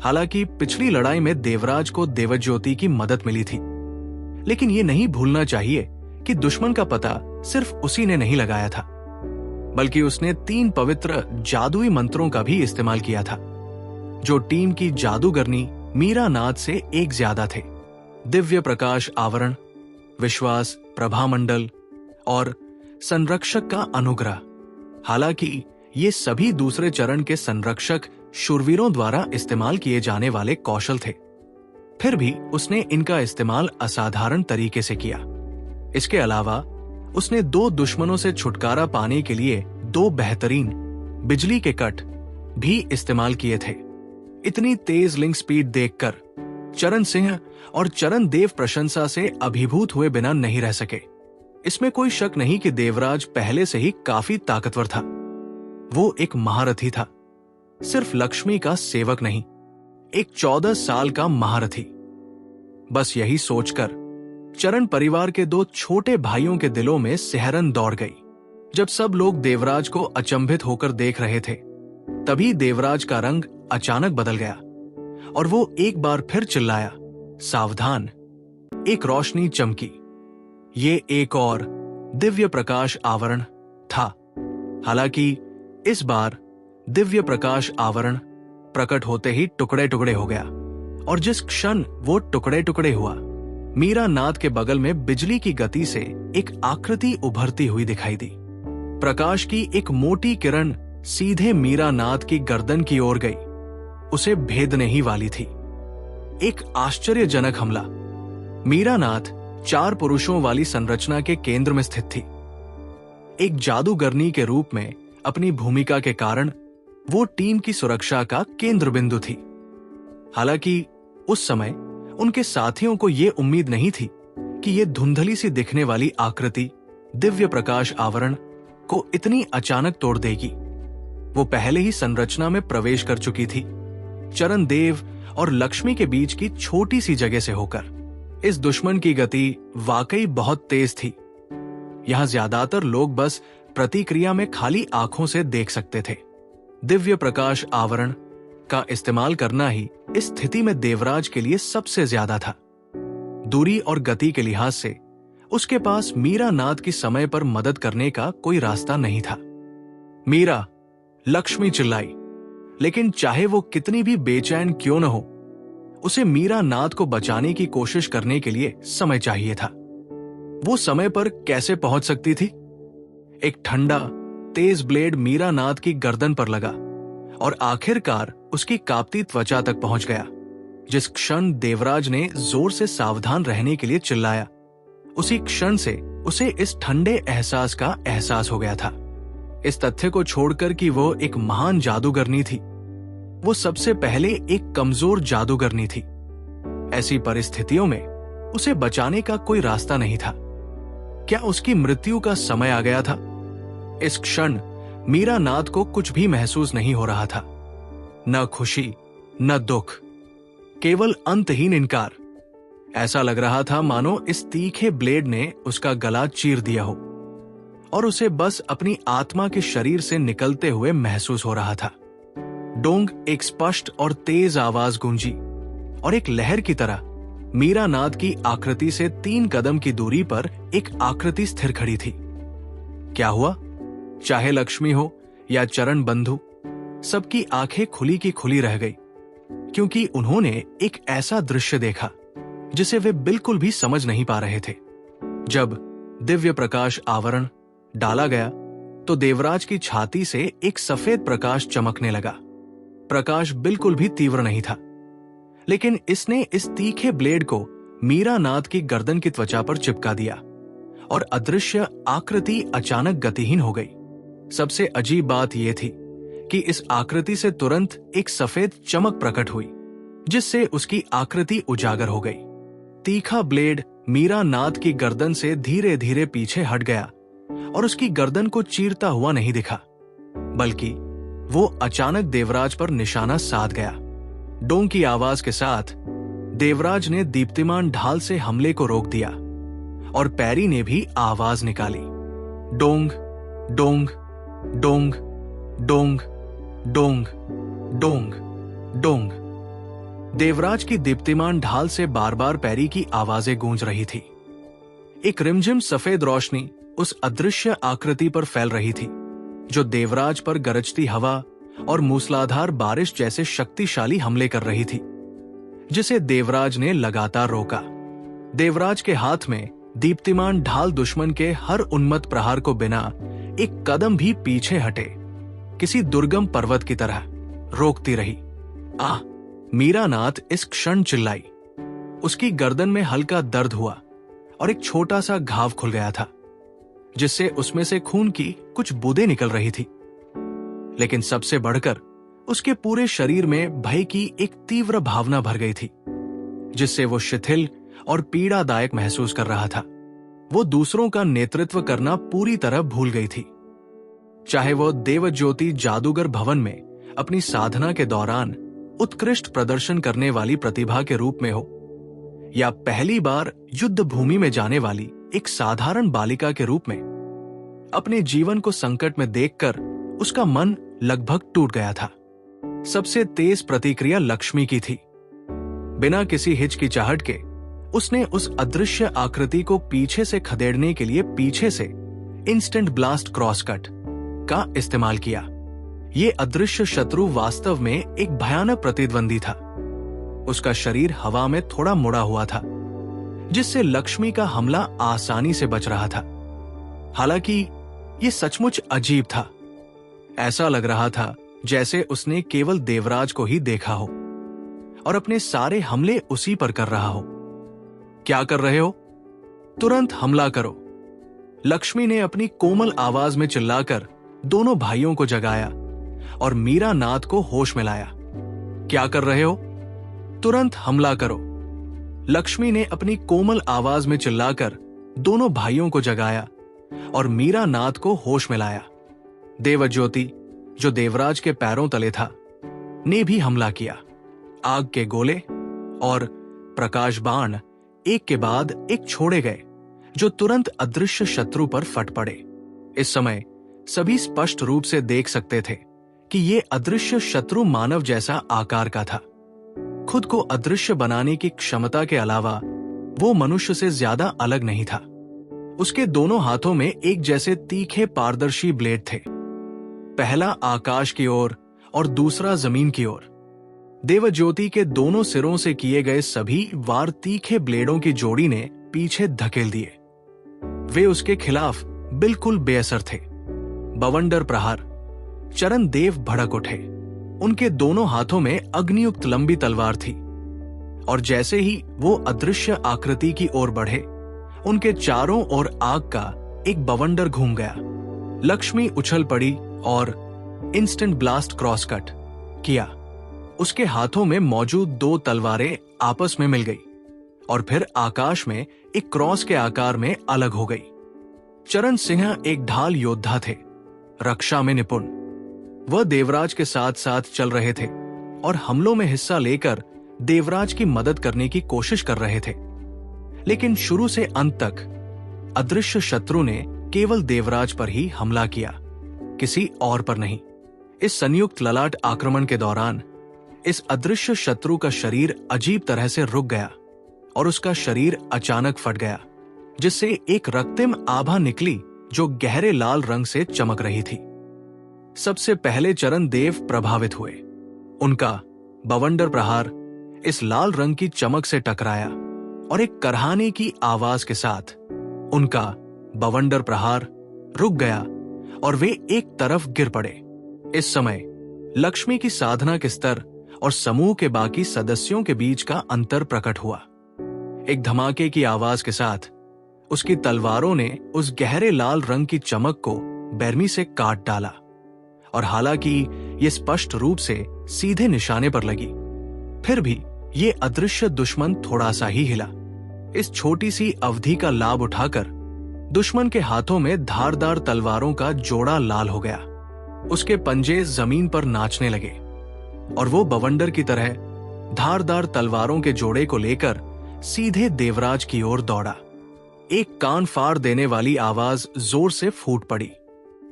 हालांकि पिछली लड़ाई में देवराज को देवज्योति की मदद मिली थी, लेकिन ये नहीं भूलना चाहिए कि दुश्मन का पता सिर्फ उसी ने नहीं लगाया था, बल्कि उसने 3 पवित्र जादुई मंत्रों का भी इस्तेमाल किया था, जो टीम की जादूगरनी मीरा नाथ से एक ज्यादा थे। दिव्य प्रकाश आवरण, विश्वास प्रभामंडल और संरक्षक का अनुग्रह। हालांकि ये सभी दूसरे चरण के संरक्षक शूरवीरों द्वारा इस्तेमाल किए जाने वाले कौशल थे, फिर भी उसने इनका इस्तेमाल असाधारण तरीके से किया। इसके अलावा उसने 2 दुश्मनों से छुटकारा पाने के लिए 2 बेहतरीन बिजली के कट भी इस्तेमाल किए थे। इतनी तेज लिंक स्पीड देखकर चरण सिंह और चरण देव प्रशंसा से अभिभूत हुए बिना नहीं रह सके। इसमें कोई शक नहीं कि देवराज पहले से ही काफी ताकतवर था। वो एक महारथी था, सिर्फ लक्ष्मी का सेवक नहीं, एक 14 साल का महारथी। बस यही सोचकर चरण परिवार के 2 छोटे भाइयों के दिलों में सिहरन दौड़ गई। जब सब लोग देवराज को अचंभित होकर देख रहे थे, तभी देवराज का रंग अचानक बदल गया और वो एक बार फिर चिल्लाया, सावधान। एक रोशनी चमकी। ये एक और दिव्य प्रकाश आवरण था। हालांकि इस बार दिव्य प्रकाश आवरण प्रकट होते ही टुकड़े टुकड़े हो गया, और जिस क्षण वो टुकड़े टुकड़े हुआ, मीरा नाथ के बगल में बिजली की गति से एक आकृति उभरती हुई दिखाई दी। प्रकाश की एक मोटी किरण सीधे मीरा नाथ की गर्दन की ओर गई, उसे भेदने ही वाली थी। एक आश्चर्यजनक हमला। मीरा नाथ 4 पुरुषों वाली संरचना के केंद्र में स्थित थी। एक जादूगरनी के रूप में अपनी भूमिका के कारण वो टीम की सुरक्षा का केंद्र बिंदु थी। हालांकि उस समय उनके साथियों को यह उम्मीद नहीं थी कि यह धुंधली सी दिखने वाली आकृति दिव्य प्रकाश आवरण को इतनी अचानक तोड़ देगी। वो पहले ही संरचना में प्रवेश कर चुकी थी। चरण देव और लक्ष्मी के बीच की छोटी सी जगह से होकर। इस दुश्मन की गति वाकई बहुत तेज थी। यहां ज्यादातर लोग बस प्रतिक्रिया में खाली आंखों से देख सकते थे। दिव्य प्रकाश आवरण का इस्तेमाल करना ही इस स्थिति में देवराज के लिए सबसे ज्यादा था। दूरी और गति के लिहाज से उसके पास मीरा नाथ की समय पर मदद करने का कोई रास्ता नहीं था। मीरा, लक्ष्मी चिल्लाई, लेकिन चाहे वो कितनी भी बेचैन क्यों न हो, उसे मीरा नाथ को बचाने की कोशिश करने के लिए समय चाहिए था। वो समय पर कैसे पहुंच सकती थी? एक ठंडा, तेज ब्लेड मीरा नाथ की गर्दन पर लगा और आखिरकार उसकी कांपती त्वचा तक पहुंच गया। जिस क्षण देवराज ने जोर से सावधान रहने के लिए चिल्लाया, उसी क्षण से उसे इस ठंडे एहसास का एहसास हो गया था। इस तथ्य को छोड़कर कि वो एक महान जादूगरनी थी, वो सबसे पहले एक कमजोर जादूगरनी थी। ऐसी परिस्थितियों में उसे बचाने का कोई रास्ता नहीं था। क्या उसकी मृत्यु का समय आ गया था? इस क्षण मीरा नाथ को कुछ भी महसूस नहीं हो रहा था, न खुशी न दुख, केवल अंतहीन इनकार। ऐसा लग रहा था मानो इस तीखे ब्लेड ने उसका गला चीर दिया हो और उसे बस अपनी आत्मा के शरीर से निकलते हुए महसूस हो रहा था। डोंग, एक स्पष्ट और तेज आवाज गूंजी और एक लहर की तरह मीरा नाथ की आकृति से 3 कदम की दूरी पर एक आकृति स्थिर खड़ी थी। क्या हुआ? चाहे लक्ष्मी हो या चरण बंधु, सबकी आंखें खुली की खुली रह गई, क्योंकि उन्होंने एक ऐसा दृश्य देखा जिसे वे बिल्कुल भी समझ नहीं पा रहे थे। जब दिव्य प्रकाश आवरण डाला गया तो देवराज की छाती से एक सफेद प्रकाश चमकने लगा। प्रकाश बिल्कुल भी तीव्र नहीं था, लेकिन इसने इस तीखे ब्लेड को मीरा नाथ की गर्दन की त्वचा पर चिपका दिया और अदृश्य आकृति अचानक गतिहीन हो गई। सबसे अजीब बात यह थी कि इस आकृति से तुरंत एक सफेद चमक प्रकट हुई, जिससे उसकी आकृति उजागर हो गई। तीखा ब्लेड मीरा नाथ की गर्दन से धीरे धीरे पीछे हट गया और उसकी गर्दन को चीरता हुआ नहीं दिखा, बल्कि वो अचानक देवराज पर निशाना साध गया। डोंग की आवाज के साथ देवराज ने दीप्तिमान ढाल से हमले को रोक दिया और पैरी ने भी आवाज निकाली, Dong Dong Dong Dong Dong Dong Dong. Devraj की दीप्तिमान ढाल से बार बार पैरी की आवाजें गूंज रही थी। एक रिमझिम सफेद रोशनी उस अदृश्य आकृति पर फैल रही थी, जो देवराज पर गरजती हवा और मूसलाधार बारिश जैसे शक्तिशाली हमले कर रही थी, जिसे देवराज ने लगातार रोका। देवराज के हाथ में दीप्तिमान ढाल दुश्मन के हर उन्मत्त प्रहार को बिना एक कदम भी पीछे हटे किसी दुर्गम पर्वत की तरह रोकती रही। आह! मीरा नाथ इस क्षण चिल्लाई। उसकी गर्दन में हल्का दर्द हुआ और एक छोटा सा घाव खुल गया था, जिससे उसमें से खून की कुछ बूंदें निकल रही थी। लेकिन सबसे बढ़कर उसके पूरे शरीर में भय की एक तीव्र भावना भर गई थी, जिससे वो शिथिल और पीड़ादायक महसूस कर रहा था। वो दूसरों का नेतृत्व करना पूरी तरह भूल गई थी, चाहे वो देवज्योति जादूगर भवन में अपनी साधना के दौरान उत्कृष्ट प्रदर्शन करने वाली प्रतिभा के रूप में हो, या पहली बार युद्ध भूमि में जाने वाली एक साधारण बालिका के रूप में। अपने जीवन को संकट में देखकर उसका मन लगभग टूट गया था। सबसे तेज प्रतिक्रिया लक्ष्मी की थी। बिना किसी हिचकिचाहट के उसने उस अदृश्य आकृति को पीछे से खदेड़ने के लिए पीछे से इंस्टेंट ब्लास्ट क्रॉस कट का इस्तेमाल किया। ये अदृश्य शत्रु वास्तव में एक भयानक प्रतिद्वंदी था। उसका शरीर हवा में थोड़ा मुड़ा हुआ था, जिससे लक्ष्मी का हमला आसानी से बच रहा था। हालांकि ये सचमुच अजीब था। ऐसा लग रहा था जैसे उसने केवल देवराज को ही देखा हो और अपने सारे हमले उसी पर कर रहा हो। क्या कर रहे हो? तुरंत हमला करो! लक्ष्मी ने अपनी कोमल आवाज में चिल्लाकर दोनों भाइयों को जगाया और मीरा नाथ को होश में लाया। क्या कर रहे हो? तुरंत हमला करो! लक्ष्मी ने अपनी कोमल आवाज में चिल्लाकर दोनों भाइयों को जगाया और मीरा नाथ को होश में लाया। देवज्योति, जो देवराज के पैरों तले था, ने भी हमला किया। आग के गोले और प्रकाश बाण एक के बाद एक छोड़े गए, जो तुरंत अदृश्य शत्रु पर फट पड़े। इस समय सभी स्पष्ट रूप से देख सकते थे कि ये अदृश्य शत्रु मानव जैसा आकार का था। खुद को अदृश्य बनाने की क्षमता के अलावा वो मनुष्य से ज्यादा अलग नहीं था। उसके दोनों हाथों में एक जैसे तीखे पारदर्शी ब्लेड थे, पहला आकाश की ओर और दूसरा जमीन की ओर। देवज्योति के दोनों सिरों से किए गए सभी वार तीखे ब्लेडों की जोड़ी ने पीछे धकेल दिए। वे उसके खिलाफ बिल्कुल बेअसर थे। बवंडर प्रहार। चरण देव भड़क उठे। उनके दोनों हाथों में अग्नियुक्त लंबी तलवार थी, और जैसे ही वो अदृश्य आकृति की ओर बढ़े, उनके चारों ओर आग का एक बवंडर घूम गया। लक्ष्मी उछल पड़ी और इंस्टेंट ब्लास्ट क्रॉस कट किया। उसके हाथों में मौजूद दो तलवारें आपस में मिल गई और फिर आकाश में एक क्रॉस के आकार में अलग हो गई। चरण सिंह एक ढाल योद्धा थे, रक्षा में निपुण। वह देवराज के साथ साथ चल रहे थे और हमलों में हिस्सा लेकर देवराज की मदद करने की कोशिश कर रहे थे। लेकिन शुरू से अंत तक अदृश्य शत्रु ने केवल देवराज पर ही हमला किया, किसी और पर नहीं। इस संयुक्त ललाट आक्रमण के दौरान इस अदृश्य शत्रु का शरीर अजीब तरह से रुक गया और उसका शरीर अचानक फट गया, जिससे एक रक्तिम आभा निकली जो गहरे लाल रंग से चमक रही थी। सबसे पहले चरण देव प्रभावित हुए। उनका बवंडर प्रहार इस लाल रंग की चमक से टकराया और एक करहाने की आवाज के साथ उनका बवंडर प्रहार रुक गया और वे एक तरफ गिर पड़े। इस समय लक्ष्मी की साधना के स्तर और समूह के बाकी सदस्यों के बीच का अंतर प्रकट हुआ। एक धमाके की आवाज के साथ उसकी तलवारों ने उस गहरे लाल रंग की चमक को बेरमी से काट डाला, और हालांकि ये स्पष्ट रूप से सीधे निशाने पर लगी, फिर भी ये अदृश्य दुश्मन थोड़ा सा ही हिला। इस छोटी सी अवधि का लाभ उठाकर दुश्मन के हाथों में धारदार तलवारों का जोड़ा लाल हो गया। उसके पंजे जमीन पर नाचने लगे और वो बवंडर की तरह धारदार तलवारों के जोड़े को लेकर सीधे देवराज की ओर दौड़ा। एक कान फाड़ देने वाली आवाज जोर से फूट पड़ी।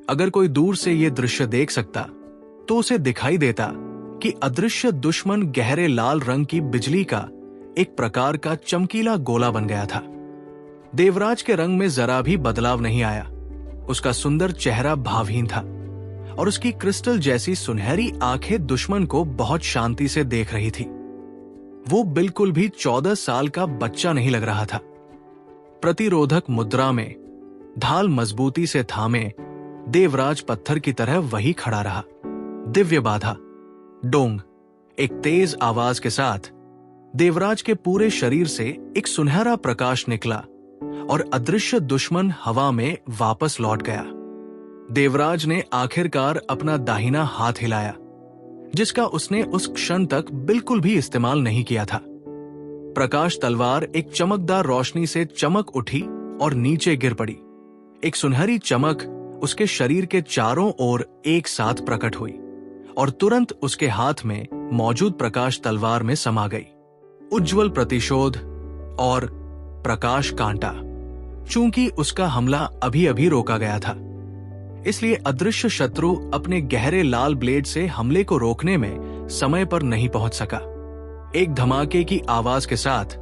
अगर कोई दूर से ये दृश्य देख सकता तो उसे दिखाई देता कि अदृश्य दुश्मन गहरे लाल रंग की बिजली का एक प्रकार का चमकीला गोला बन गया था। देवराज के रंग में जरा भी बदलाव नहीं आया। उसका सुंदर चेहरा भावहीन था और उसकी क्रिस्टल जैसी सुनहरी आंखें दुश्मन को बहुत शांति से देख रही थी। वो बिल्कुल भी 14 साल का बच्चा नहीं लग रहा था। प्रतिरोधक मुद्रा में ढाल मजबूती से थामे देवराज पत्थर की तरह वही खड़ा रहा। दिव्य बाधा। डोंग। एक तेज आवाज के साथ देवराज के पूरे शरीर से एक सुनहरा प्रकाश निकला और अदृश्य दुश्मन हवा में वापस लौट गया। देवराज ने आखिरकार अपना दाहिना हाथ हिलाया, जिसका उसने उस क्षण तक बिल्कुल भी इस्तेमाल नहीं किया था। प्रकाश तलवार एक चमकदार रोशनी से चमक उठी और नीचे गिर पड़ी। एक सुनहरी चमक उसके शरीर के चारों ओर एक साथ प्रकट हुई और तुरंत उसके हाथ में मौजूद प्रकाश तलवार में समा गई। उज्जवल प्रतिशोध और प्रकाश कांटा। चूंकि उसका हमला अभी अभी रोका गया था, इसलिए अदृश्य शत्रु अपने गहरे लाल ब्लेड से हमले को रोकने में समय पर नहीं पहुंच सका। एक धमाके की आवाज के साथ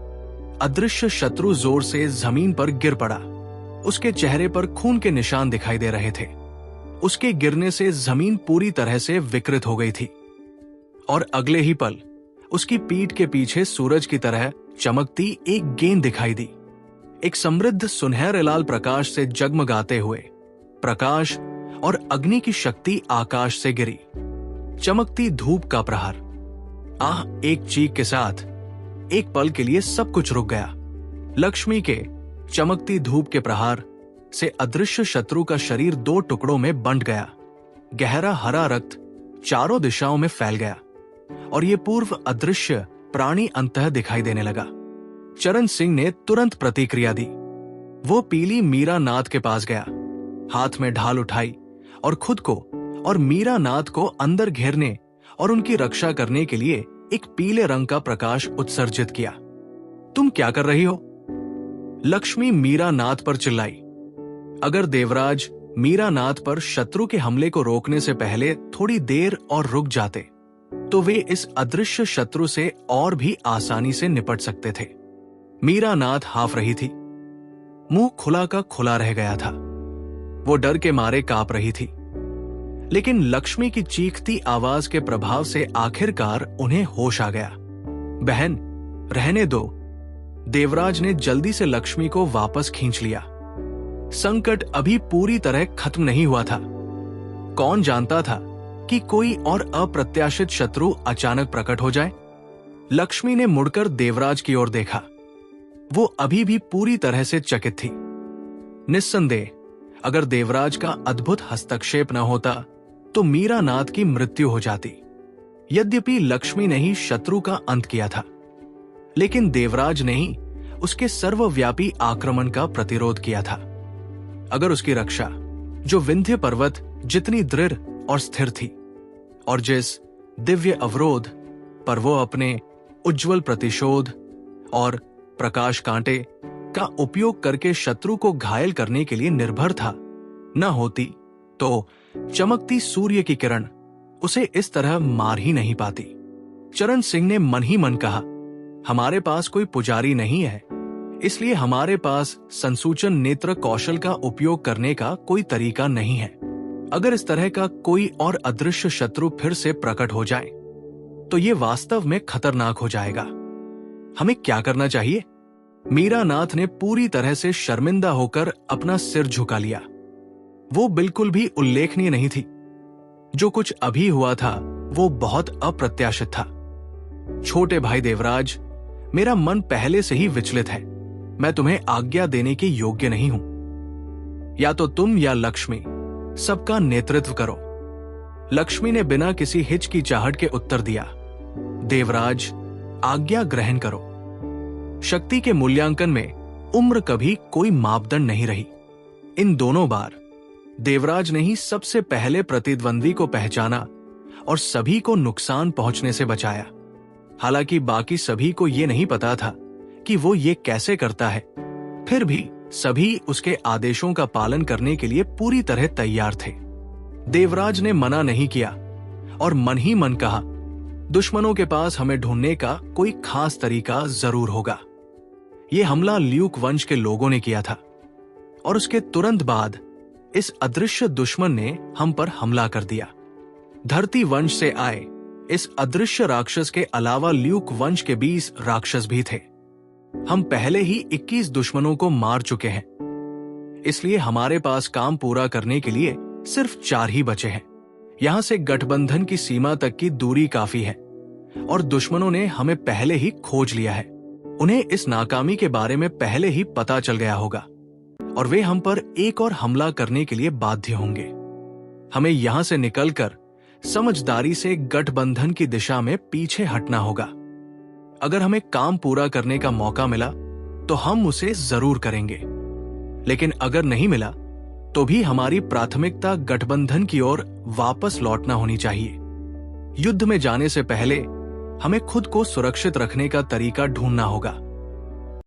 अदृश्य शत्रु जोर से जमीन पर गिर पड़ा। उसके चेहरे पर खून के निशान दिखाई दे रहे थे। उसके गिरने से जमीन पूरी तरह से विकृत हो गई थी और अगले ही पल उसकी पीठ के पीछे सूरज की तरह चमकती एक गेंद दिखाई दी। एक समृद्ध सुनहरे लाल प्रकाश से जगमगाते हुए प्रकाश और अग्नि की शक्ति आकाश से गिरी। चमकती धूप का प्रहार। आह! एक चीख के साथ एक पल के लिए सब कुछ रुक गया। लक्ष्मी के चमकती धूप के प्रहार से अदृश्य शत्रु का शरीर दो टुकड़ों में बंट गया। गहरा हरा रक्त चारों दिशाओं में फैल गया और ये पूर्व अदृश्य प्राणी अंततः दिखाई देने लगा। चरण सिंह ने तुरंत प्रतिक्रिया दी। वो पीली मीरा नाथ के पास गया, हाथ में ढाल उठाई और खुद को और मीरा नाथ को अंदर घेरने और उनकी रक्षा करने के लिए एक पीले रंग का प्रकाश उत्सर्जित किया। तुम क्या कर रही हो? लक्ष्मी मीरानाथ पर चिल्लाई। अगर देवराज मीरानाथ पर शत्रु के हमले को रोकने से पहले थोड़ी देर और रुक जाते तो वे इस अदृश्य शत्रु से और भी आसानी से निपट सकते थे। मीरानाथ हाफ रही थी, मुंह खुला का खुला रह गया था। वो डर के मारे कांप रही थी, लेकिन लक्ष्मी की चीखती आवाज के प्रभाव से आखिरकार उन्हें होश आ गया। बहन, रहने दो। देवराज ने जल्दी से लक्ष्मी को वापस खींच लिया। संकट अभी पूरी तरह खत्म नहीं हुआ था। कौन जानता था कि कोई और अप्रत्याशित शत्रु अचानक प्रकट हो जाए। लक्ष्मी ने मुड़कर देवराज की ओर देखा। वो अभी भी पूरी तरह से चकित थी। निस्संदेह अगर देवराज का अद्भुत हस्तक्षेप न होता तो मीरानाथ की मृत्यु हो जाती। यद्यपि लक्ष्मी ने ही शत्रु का अंत किया था, लेकिन देवराज ने ही उसके सर्वव्यापी आक्रमण का प्रतिरोध किया था। अगर उसकी रक्षा, जो विंध्य पर्वत जितनी दृढ़ और स्थिर थी और जिस दिव्य अवरोध पर वो अपने उज्जवल प्रतिशोध और प्रकाश कांटे का उपयोग करके शत्रु को घायल करने के लिए निर्भर था, न होती तो चमकती सूर्य की किरण उसे इस तरह मार ही नहीं पाती। चरण सिंह ने मन ही मन कहा, हमारे पास कोई पुजारी नहीं है, इसलिए हमारे पास संसूचन नेत्र कौशल का उपयोग करने का कोई तरीका नहीं है। अगर इस तरह का कोई और अदृश्य शत्रु फिर से प्रकट हो जाए तो ये वास्तव में खतरनाक हो जाएगा। हमें क्या करना चाहिए? मीरानाथ ने पूरी तरह से शर्मिंदा होकर अपना सिर झुका लिया। वो बिल्कुल भी उल्लेखनीय नहीं थी। जो कुछ अभी हुआ था वो बहुत अप्रत्याशित था। छोटे भाई देवराज, मेरा मन पहले से ही विचलित है। मैं तुम्हें आज्ञा देने के योग्य नहीं हूं। या तो तुम या लक्ष्मी सबका नेतृत्व करो। लक्ष्मी ने बिना किसी हिचकिचाहट के उत्तर दिया, देवराज, आज्ञा ग्रहण करो। शक्ति के मूल्यांकन में उम्र कभी कोई मापदंड नहीं रही। इन दोनों बार देवराज ने ही सबसे पहले प्रतिद्वंदी को पहचाना और सभी को नुकसान पहुंचने से बचाया। हालांकि बाकी सभी को यह नहीं पता था कि वो ये कैसे करता है, फिर भी सभी उसके आदेशों का पालन करने के लिए पूरी तरह तैयार थे। देवराज ने मना नहीं किया और मन ही मन कहा, दुश्मनों के पास हमें ढूंढने का कोई खास तरीका जरूर होगा। यह हमला ल्यूक वंश के लोगों ने किया था और उसके तुरंत बाद इस अदृश्य दुश्मन ने हम पर हमला कर दिया। धरती वंश से आए इस अदृश्य राक्षस के अलावा ल्यूक वंश के 20 राक्षस भी थे। हम पहले ही 21 दुश्मनों को मार चुके हैं, इसलिए हमारे पास काम पूरा करने के लिए सिर्फ 4 ही बचे हैं। यहां से गठबंधन की सीमा तक की दूरी काफी है और दुश्मनों ने हमें पहले ही खोज लिया है। उन्हें इस नाकामी के बारे में पहले ही पता चल गया होगा और वे हम पर एक और हमला करने के लिए बाध्य होंगे। हमें यहां से निकलकर समझदारी से गठबंधन की दिशा में पीछे हटना होगा। अगर हमें काम पूरा करने का मौका मिला तो हम उसे जरूर करेंगे, लेकिन अगर नहीं मिला तो भी हमारी प्राथमिकता गठबंधन की ओर वापस लौटना होनी चाहिए। युद्ध में जाने से पहले हमें खुद को सुरक्षित रखने का तरीका ढूंढना होगा।